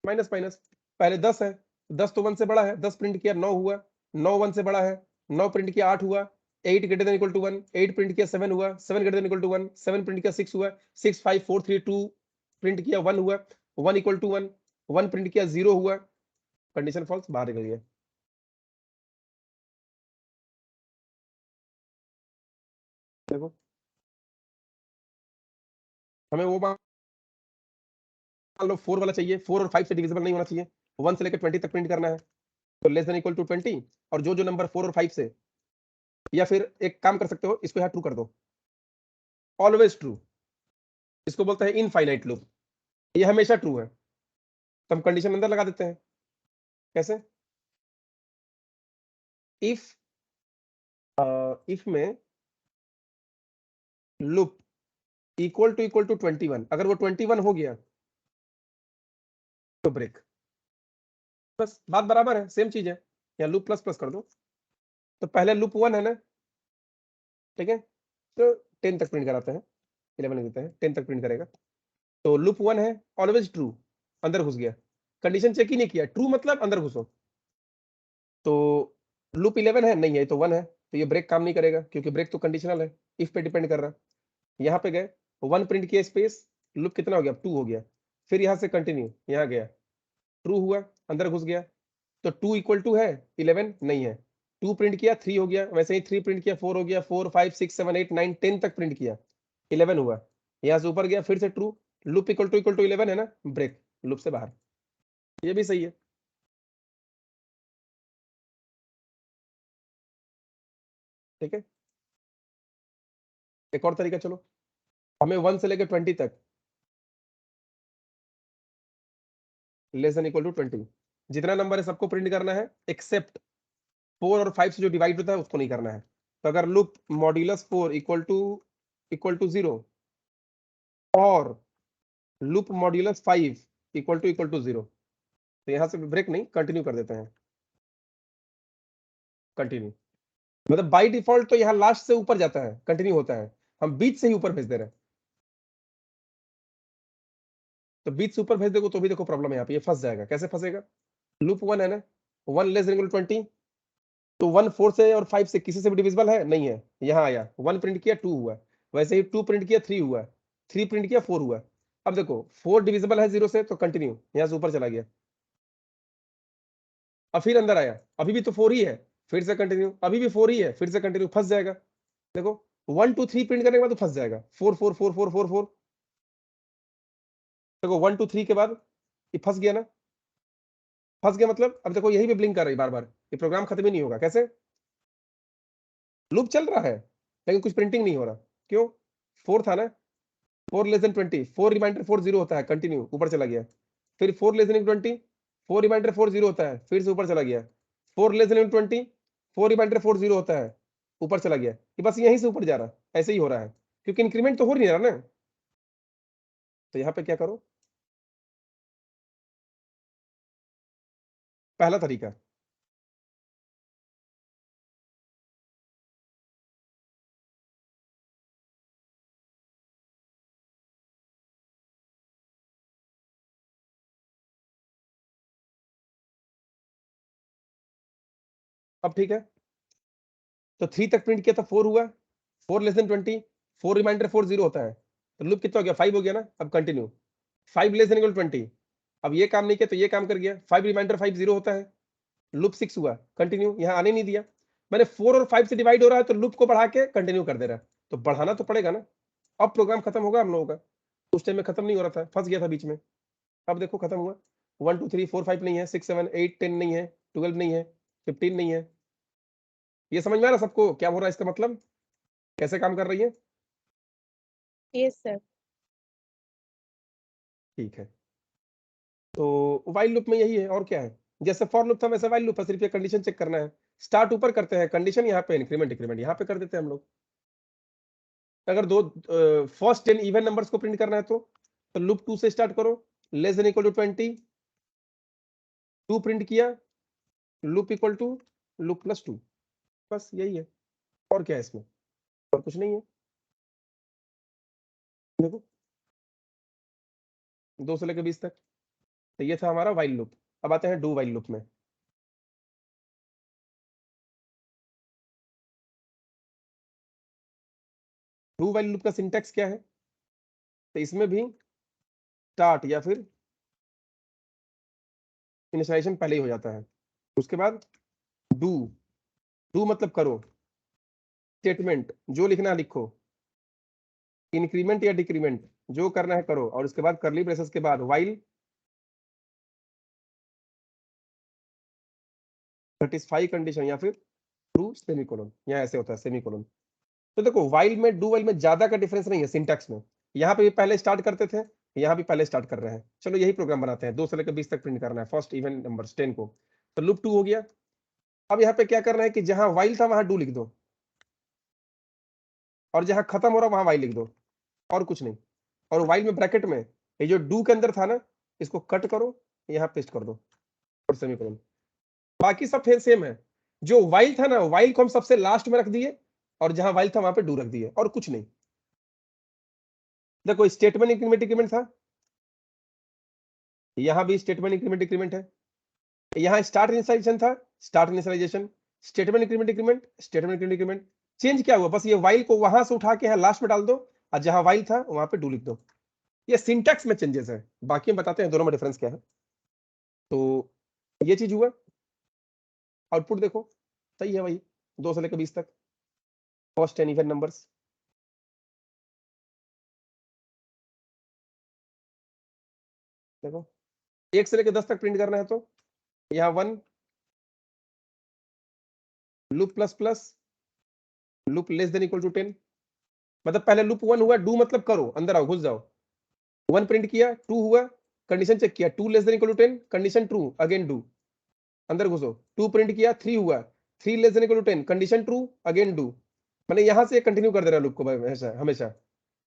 माइनस माइनस। पहले 10 है, 10 तो 1 से बड़ा है, 10 प्रिंट किया, 9 हुआ, 9 1 से बड़ा है, 9 प्रिंट किया, 8 हुआ, 8 greater than equal to 1, 8 print किया, 7 हुआ, 7 greater than equal to 1, 7 print किया, 6 हुआ, 6 5 4 3 2 प्रिंट किया, 1 हुआ, 1 इक्वल टू 1, 1 प्रिंट किया, 0 हुआ, कंडीशन फॉल्स, बाहर निकल गया। देखो हमें वो मान लो 4 वाला चाहिए, 4 और 5 से डिविजिबल नहीं होना चाहिए, 1 से लेकर 20 तक प्रिंट करना है, तो लेस देन इक्वल टू 20, और जो जो नंबर 4 और 5 से, या फिर एक काम कर सकते हो, इसको यहाँ ट्रू कर दो, ऑलवेज ट्रू, इसको बोलते हैं इनफाइनाइट लूप, ये हमेशा ट्रू है। तो हम कंडीशन अंदर लगा देते हैं, कैसे, इफ इफ में लूप इक्वल टू 21, अगर वो 21 हो गया तो ब्रेक। बस बात बराबर है, सेम चीज है, या लूप प्लस प्लस कर दो। तो पहले लूप 1 है ना, ठीक है, तो 10 तक प्रिंट कराते हैं, 11 नहीं देते हैं, 10 तक प्रिंट करेगा। तो लूप 1 है, ऑलवेज ट्रू, अंदर घुस गया, कंडीशन चेक ही नहीं किया, ट्रू मतलब अंदर घुसो। तो लूप 11 है, नहीं है तो 1 है, तो ये ब्रेक काम नहीं करेगा, क्योंकि ब्रेक तो कंडीशनल है, इफ पे डिपेंड कर रहा है। यहाँ पे गए, 1 प्रिंट किया, स्पेस, लूप कितना हो गया, 2 हो गया, फिर यहाँ से कंटिन्यू, यहाँ गया, ट्रू हुआ, अंदर घुस गया, तो 2 इक्वल टू है 11, नहीं है, 2 प्रिंट किया, 3 हो गया, वैसे ही 3 प्रिंट किया, 4 हो गया, 4 5 6 7 8 9 10 तक प्रिंट किया, 11 हुआ, यहाँ से ऊपर गया, फिर से ट्रू, लूप इक्वल टू 11 है ना, ब्रेक, लूप से बाहर। ये भी सही है। ठीक है, एक और तरीका, चलो हमें 1 से लेकर 20 तक लेस देन इक्वल टू 20, जितना नंबर है सबको प्रिंट करना है, एक्सेप्ट 4 और 5 से जो डिवाइड होता है उसको नहीं करना है। तो अगर लूप मॉड्यूलस 4 इक्वल टू 0, और लूप मॉड्यूलस 5 इक्वल टू 0, तो यहां से ब्रेक नहीं, कंटिन्यू कर देते हैं, कंटिन्यू, मतलब बाय डिफॉल्ट तो यहाँ लास्ट से ऊपर जाता है, कंटिन्यू होता है, हम बीच से ही ऊपर भेज दे रहे हैं। तो बीच से ऊपर भेज देखो तो भी देखो प्रॉब्लम है, यहाँ पे ये फंस जाएगा। कैसे फंसेगा, लूप 1 है ना, 1 लेस देन इक्वल टू 20, तो 1 4 से और 5 से किसी से भी डिविजिबल है, नहीं है, यहाँ आया, 1 प्रिंट किया, 2 हुआ, वैसे ही 2 प्रिंट किया, 3 हुआ, 3 प्रिंट किया, 4 हुआ। अब देखो 4 डिविजिबल है 0 से, तो कंटिन्यू, यहाँ से ऊपर चला गया, अब फिर अंदर आया, अभी भी तो 4 ही है, फिर से कंटिन्यू, अभी भी 4 ही है, फिर से कंटिन्यू, फंस जाएगा। देखो 1 2 3 प्रिंट करने के बाद तो फंस जाएगा, 4 4 4 4 4 4, देखो 1 2 3 के बाद ये फंस गया ना, फंस गया मतलब अब देखो यही भी ब्लिंक कर रही बार बार, ये प्रोग्राम खत्म ही नहीं होगा। कैसे, लूप चल रहा है लेकिन कुछ प्रिंटिंग नहीं हो रहा, क्यों, 4 था ना, 4 लेस देन 20, 4 रिमाइंडर 4 0 होता है, कंटिन्यू ऊपर चला गया, फिर 4 लेस देन 20, 4 रिमाइंडर 4 0 होता है, फिर से ऊपर चला गया, 4 लेस देन 20, 4 रिमाइंडर 4 0 होता है, ऊपर चला गया, ये बस यहीं से ऊपर जा रहा है, ऐसे ही हो रहा है, क्योंकि इंक्रीमेंट तो हो नहीं रहा ना। तो यहाँ पे क्या करो, पहला तरीका, अब ठीक है, तो 3 तक प्रिंट किया था, 4 हुआ, 4 लेस देन 20, 4 रिमाइंडर 4 0 होता है, तो लूप कितना हो गया 5 हो गया ना। अब कंटिन्यू 5 लेस देन इक्वल 20। अब ये काम नहीं किया तो ये काम कर गया 5 रिमाइंडर 5 0 होता है। लूप 6 हुआ कंटिन्यू, यहाँ आने नहीं दिया मैंने 4 और 5 से डिवाइड हो रहा है तो लूप को बढ़ा के कंटिन्यू कर दे रहा है, तो बढ़ाना तो पड़ेगा ना। अब प्रोग्राम खत्म होगा हम लोगों का, उस टाइम में खत्म नहीं हो रहा था, फंस गया था बीच में। अब देखो खत्म हुआ 1 2 3 4 5 नहीं है, 6 7 8 10 नहीं है, 12 नहीं है, 15 नहीं है। ये समझ में आ रहा सबको क्या हो रहा है, इसका मतलब कैसे काम कर रही है? Yes sir. ठीक है, तो व्हाइल लूप में यही है और क्या है, जैसे फॉर लूप था वैसे व्हाइल लूप है, सिर्फ ये कंडीशन चेक करना है। स्टार्ट ऊपर करते हैं कंडीशन, यहाँ पे इंक्रीमेंट डिक्रीमेंट यहाँ पे कर देते हैं हम लोग। अगर दो फर्स्ट 10 इवन नंबर्स को प्रिंट करना है तो लूप 2 से स्टार्ट करो, less than equal to 20, 2 print किया, loop equal to loop plus 2, बस यही है और क्या है इसमें, और कुछ नहीं है। देखो 2 से लेकर 20 तक, तो ये था हमारा व्हाइल लूप। अब आते हैं डू व्हाइल लूप में। डू व्हाइल लूप का सिंटैक्स क्या है, तो इसमें भी स्टार्ट या फिर इनिशियलाइजेशन पहले ही हो जाता है, उसके बाद डू, डू मतलब करो, स्टेटमेंट जो लिखना है लिखो, इंक्रीमेंट या डिक्रीमेंट जो करना है करो, और उसके बाद करली ब्रेसेस के बाद व्हाइल सेटिस्फाई कंडीशन या फिर ट्रू सेमीकोलन, यहाँ ऐसे होता है सेमीकोलन। तो देखो व्हाइल में डू व्हाइल में ज्यादा का डिफरेंस नहीं है सिंटैक्स में, यहाँ पे भी पहले स्टार्ट करते थे, यहाँ भी पहले स्टार्ट कर रहे हैं। चलो यही प्रोग्राम बनाते हैं, 2 से लेकर 20 तक प्रिंट करना है फर्स्ट इवन नंबर 10 को, तो लूप 2 हो गया। अब यहाँ पे क्या करना है कि जहां व्हाइल था वहां डू लिख दो, और जहां खत्म हो रहा वहां व्हाइल लिख दो, और कुछ नहीं। और व्हाइल में ब्रैकेट में ये जो डू के अंदर था ना, इसको कट करो, यहाँ पेस्ट कर दो और सेमीकोलन। बाकी सब फिर सेम है, जो व्हाइल था ना व्हाइल को हम सबसे लास्ट में रख दिए, और जहां व्हाइल था वहां पे डू रख दिए, और कुछ नहीं। देखो स्टेटमेंट इंक्रीमेंट डिक्रीमेंट था, यहां भी स्टेटमेंट इंक्रीमेंट डिक्रीमेंट है, यहाँ स्टार्ट इनिशियलाइजेशन था, start initialization, statement increment decrement, statement increment decrement. Change क्या हुआ, बस ये व्हाइल को वहां से उठा के यहाँ लास्ट में डाल दो, और जहां व्हाइल था वहां पे डू लिख दो। ये सिंटैक्स में चेंजेस है, बाकी हम बताते हैं दोनों में डिफरेंस क्या है। तो ये चीज हुआ, आउटपुट देखो सही है वही 2 से लेकर 20 तक, फर्स्ट 10 इवन नंबर्स। देखो 1 से लेकर 10 तक प्रिंट करना है तो यहाँ 1 loop plus plus loop less than equal to 10, मतलब पहले लूप 1 हुआ, डू मतलब करो, अंदर आओ घुस जाओ, 1 प्रिंट किया, 2 हुआ, कंडीशन चेक किया, 2 less than equal to 10, condition true, again do, अंदर घुसो, 2 प्रिंट किया, 3 हुआ, 3 less than equal to 10, condition true, again do. मैंने यहां से कंटिन्यू कर दे रहा लूप को हमेशा हमेशा।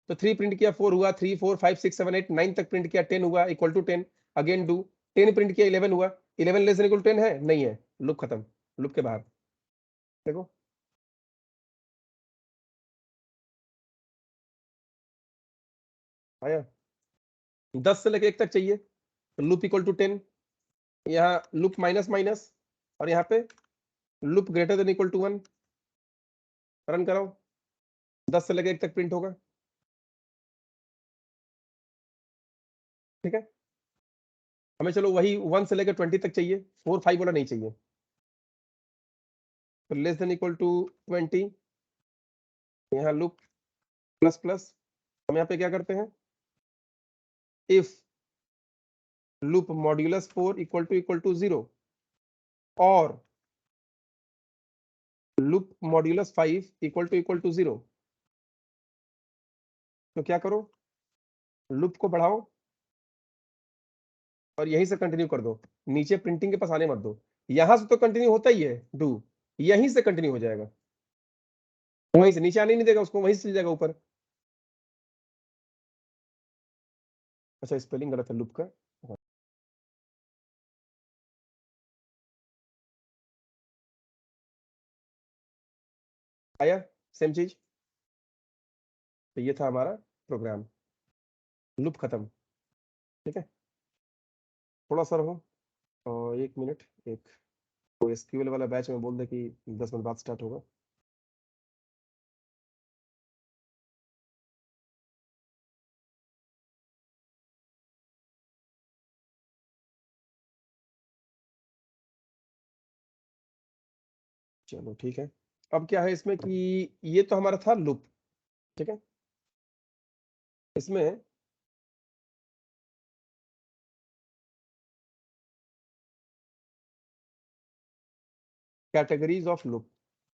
तो 3 प्रिंट किया, 4 हुआ, 3 4 5 6 7 8 9 तक प्रिंट किया, 10 हुआ equal to 10, again do, 10 print किया, 11 हुआ, 11 लेस देन इक्वल टू 10 है नहीं है, लूप खत्म, लूप के बाहर। देखो आया, 10 से लेकर 1 तक चाहिए, तो लूप इक्वल टू 10, यहाँ लूप माइनस माइनस, और यहाँ पे loop greater than equal to 1, run कराओ, 10 से लेकर 1 तक प्रिंट होगा। ठीक है, हमें चलो वही 1 से लेकर 20 तक चाहिए, 4 5 वाला नहीं चाहिए। तो लेस देन इक्वल टू 20, यहाँ लूप प्लस प्लस, हम यहाँ पे क्या करते हैं, if loop modulus 4 equal to 0 और लूप मॉड्यूलस 5 इक्वल टू 0, तो क्या करो, लूप को बढ़ाओ और यहीं से कंटिन्यू कर दो, नीचे प्रिंटिंग के पास आने मत दो, यहां से तो कंटिन्यू होता ही है डू, यहीं से कंटिन्यू हो जाएगा, वहीं से नीचे आने नहीं देगा उसको, वहीं से चल जाएगा ऊपर। अच्छा स्पेलिंग गलत है लूप का, आया सेम चीज। तो ये था हमारा प्रोग्राम, लूप खत्म। ठीक है, थोड़ा सा रहो और 1 मिनट, एक तो एसक्यूएल वाला बैच में बोल दे कि 10 मिनट बाद स्टार्ट होगा। चलो ठीक है। अब क्या है इसमें कि ये तो हमारा था लूप, ठीक है। इसमें कैटेगरीज ऑफ लूप,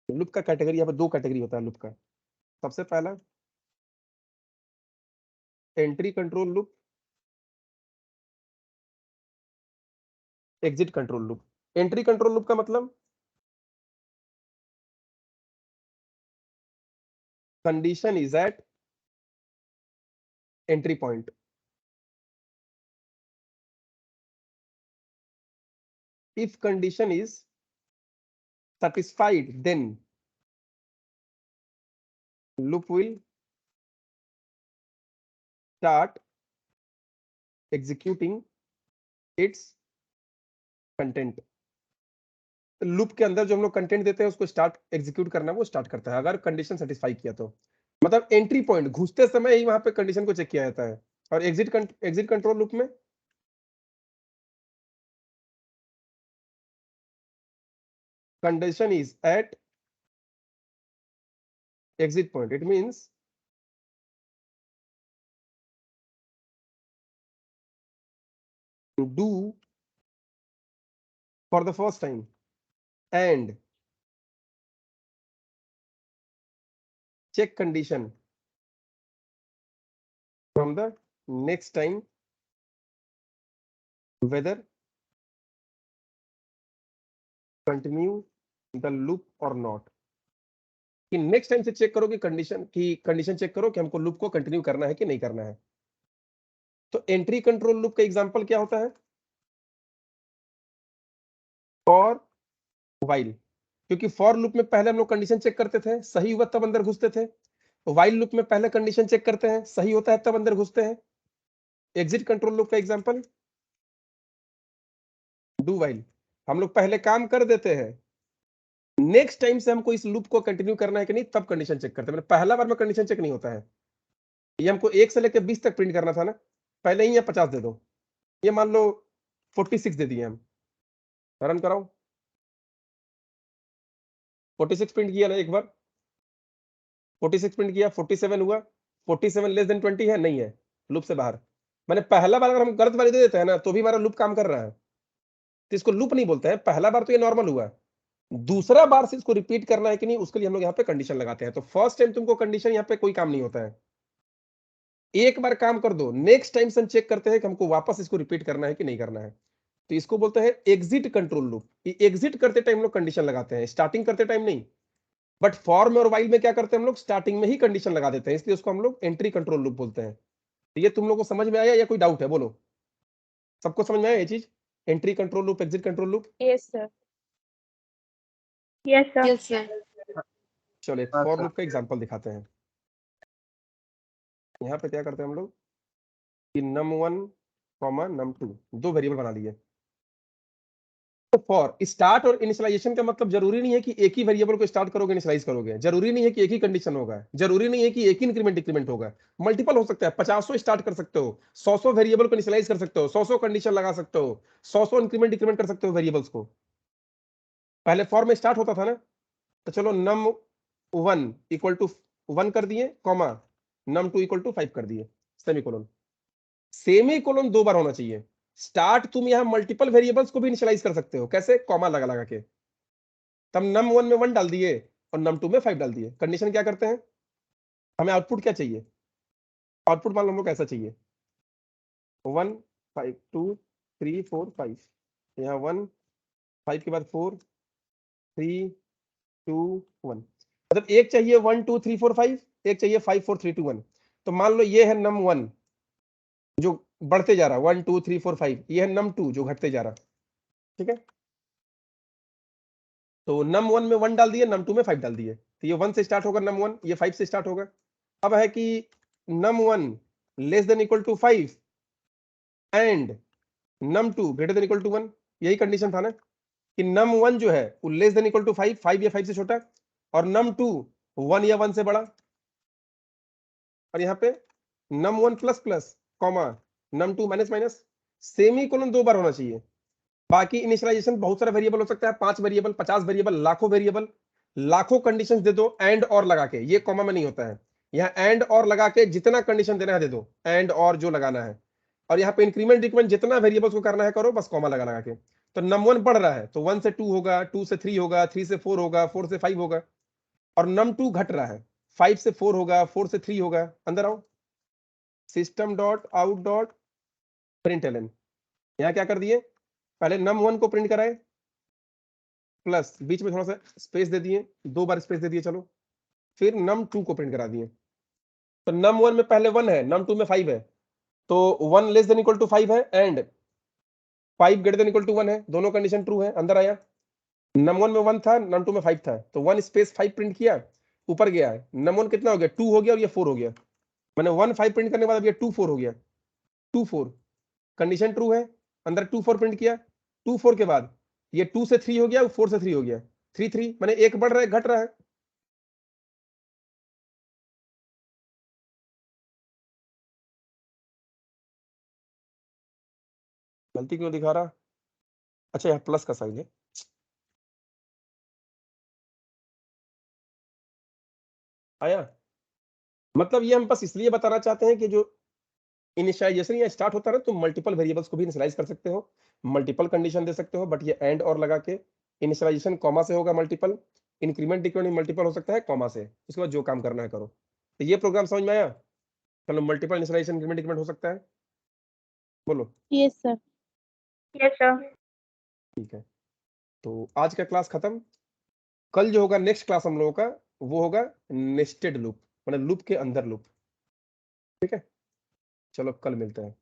लूप का कैटेगरी, यहाँ पे दो कैटेगरी होता है लूप का। सबसे पहला entry control loop, exit control loop. Entry control loop का मतलब condition is eight entry point, if condition is satisfied then loop will start executing its content। Loop के अंदर जो हम लोग कंटेंट देते हैं उसको स्टार्ट एग्जीक्यूट करना वो स्टार्ट करता है अगर कंडीशन सेटिस्फाई किया तो। मतलब एंट्री पॉइंट घुसते समय ही वहां पे कंडीशन को चेक किया जाता है। और एग्जिट कंट्रोल लूप में condition is at exit point, it means to do for the first time and check condition from the next time whether continue the loop or not। कि next time से check करो कि condition check करो कि हमको loop को continue करना है कि नहीं करना है। तो एंट्री कंट्रोल लूप का एग्जांपल क्या होता है? फॉर वाइल, क्योंकि फॉर लूप में पहले हम लोग कंडीशन चेक करते थे, सही हुआ तब अंदर घुसते थे। वाइल लूप में पहले कंडीशन चेक करते हैं, सही होता है तब अंदर घुसते हैं। एग्जिट कंट्रोल लूप का एग्जांपल डू वाइल, हम लोग पहले काम कर देते हैं, नेक्स्ट टाइम से हमको इस लूप को कंटिन्यू करना है कि नहीं तब कंडीशन चेक करते हैं। पहला बार में कंडीशन चेक नहीं होता है। ये हमको 1 से लेकर 20 तक प्रिंट करना था ना, पहले ही ये 50 दे दो, ये मान लो 46 दे दिए हम, रन कराओ। 46 प्रिंट किया ना एक बार, 46 प्रिंट किया, 47 हुआ, 47 लेस देन 20 है, नहीं है, लूप से बाहर। मैंने पहला बार अगर हम गलत वाली दे देते हैं ना तो भी हमारा लूप काम कर रहा है, तो इसको लूप नहीं बोलते हैं। पहला बार तो ये नॉर्मल हुआ, दूसरा बार से इसको रिपीट करना है कि नहीं उसके लिए हम लोग यहाँ पे कंडीशन लगाते हैं। तो फर्स्ट टाइम तुमको कंडीशन यहाँ पे कोई काम नहीं होता है, एक बार काम कर दो, नेक्स्ट टाइम से हम चेक करते हैं कि हमको वापस इसको रिपीट करना है कि नहीं करना है। तो इसको बोलते हैं एग्जिट कंट्रोल लूप। एग्जिट करते टाइम लोग कंडीशन लगाते हैं, स्टार्टिंग करते टाइम नहीं। बट फॉर में और वाइल में क्या करते हैं हम लोग, स्टार्टिंग में ही कंडीशन लगा देते हैं, इसलिए उसको हम लोग एंट्री कंट्रोल लूप बोलते हैं। तो ये तुम लोग को समझ में आया या कोई डाउट है? बोलो, सबको समझ में आया ये चीज, entry control loop, exit control loop? Yes, sir. Yes, sir. Yes, sir. चलो एक फॉर लूप का एग्जांपल दिखाते हैं। यहाँ पे क्या करते हैं हम लोग कि num1, num2 दो वेरिएबल बना लिए। तो फॉर स्टार्ट और इनिशियलाइजेशन का मतलब जरूरी नहीं है कि एक ही वेरिएबल को स्टार्ट करोगे इनिशियलाइज करोगे, जरूरी नहीं है कि एक ही कंडीशन होगा, जरूरी नहीं है कि एक ही इंक्रीमेंट डिक्रीमेंट होगा, मल्टीपल हो सकता है। 50 स्टार्ट कर सकते हो, 100 वेरिएबल को इनिशियलाइज कर सकते हो, 100 कंडीशन लगा सकते हो, 100 इंक्रीमेंट डिक्रीमेंट कर सकते हो वेरिएबल्स को। पहले फॉर में स्टार्ट होता था ना, तो चलो num1 इक्वल टू 1 कर दिए, कॉमा num2 इक्वल टू 5 कर दिए, सेमीकोलन। सेमीकोलन 2 बार होना चाहिए। स्टार्ट तुम यहां मल्टीपल वेरिएबल्स को भी इनिशियलाइज कर सकते हो, कैसे? कॉमा लगा लगा के। तब num1 में 1 डाल दिए और num2 में 5 डाल दिए। कंडीशन क्या करते हैं, हमें आउटपुट क्या चाहिए? आउटपुट मान लो हम लोग ऐसा चाहिए 1 5 2 3 4 5, यहाँ 1 5 के बाद 4 3 2 1, मतलब एक चाहिए 1 2 3 4 5, एक चाहिए 5 4 3 2 1। तो मान लो ये है num1 जो बढ़ते जा रहा है 1 2 3 4 5, ये है num2 जो घटते जा रहा, ठीक है। तो num1 में 1 डाल दिए, num2 में 5 डाल दिए, तो ये 1 से स्टार्ट होगा num1, ये 5 से स्टार्ट होगा। अब है कि num1 less than equal to 5 and num2 greater than equal to 1, यही कंडीशन था ना कि num1 जो है वो लेस देन इक्वल टू 5, 5 या 5 से छोटा, और num2 1 या 1 से बड़ा। और यहाँ पे num1 plus plus comma num2 minus minus, semicolon 2 बार होना चाहिए। बाकी इनिशियलाइजेशन बहुत सारा वेरिएबल हो सकता है, 5 वेरिएबल, 50 वेरिएबल, लाखों वेरिएबल, लाखों कंडीशंस दे दो एंड और लगा के, ये कॉमा में नहीं होता है, यहाँ एंड और लगा के जितना कंडीशन देना है दे दो, एंड और जो लगाना है, और यहाँ पे इंक्रीमेंट डिक्रीमेंट जितना वेरिएबल्स को करना है करो, बस कॉमा लगा लगा के। तो नम 1 बढ़ रहा है तो 1 से 2 होगा, 2 से 3 होगा, 3 से 4 होगा, 4 से 5 होगा, और नम 2 घट रहा है, 5 से 4 होगा, 4 से 3 होगा। अंदर आओ, system dot out dot println, यहाँ क्या कर दिए, पहले नम 1 को प्रिंट कराए, प्लस बीच में थोड़ा सा स्पेस दे दिए, 2 बार स्पेस दे दिए, चलो, फिर num 2 को प्रिंट करा दिए। तो num 1 में पहले 1 है, num 2 में 5 है, तो 1 लेस देन इक्वल टू 5 है and 5 greater than equal to 1 है, दोनों कंडीशन ट्रू है। अंदर आया, num 1 में 1 था, num 2 में 5 था, तो 1 स्पेस 5 प्रिंट किया, ऊपर गया है, num 1 कितना हो गया, 2 हो गया, और ये 4 हो गया, मैंने 1 5 प्रिंट करने के बाद अब ये 2 4 हो गया, 2 4 कंडीशन ट्रू है। अंदर 2 4 प्रिंट किया, 2 4 के बाद ये 2 से 3 हो गया, 4 से 3 हो गया, 3 3, मैंने एक बढ़ रहा है घट रहा है, गलती क्यों दिखा रहा, अच्छा यहाँ प्लस का साइन है, आया, मतलब ये हम बस इसलिए बताना चाहते हैं कि जो इनिशियलाइजेशन या स्टार्ट होता है तो मल्टीपल वेरिएबल्स को भी इनिशियलाइज कर सकते हो, मल्टीपल कंडीशन दे सकते हो, बट ये एंड और लगा के, इनिशियलाइजेशन कॉमा से होगा मल्टीपल, इंक्रीमेंट डिक्रीमेंट मल्टीपल हो सकता है कॉमा से, उसके बाद जो काम करना है करो। तो ये प्रोग्राम समझ में आया, चलो मल्टीपल इनिशियलाइजेशन इंक्रीमेंट डिक्रीमेंट हो सकता है, बोलो। Yes sir. Yes, sir. ठीक है, तो आज का क्लास खत्म, कल जो होगा नेक्स्ट क्लास हम लोगों का वो होगा नेस्टेड लूप, मतलब लूप के अंदर लूप, ठीक है, चलो कल मिलते हैं।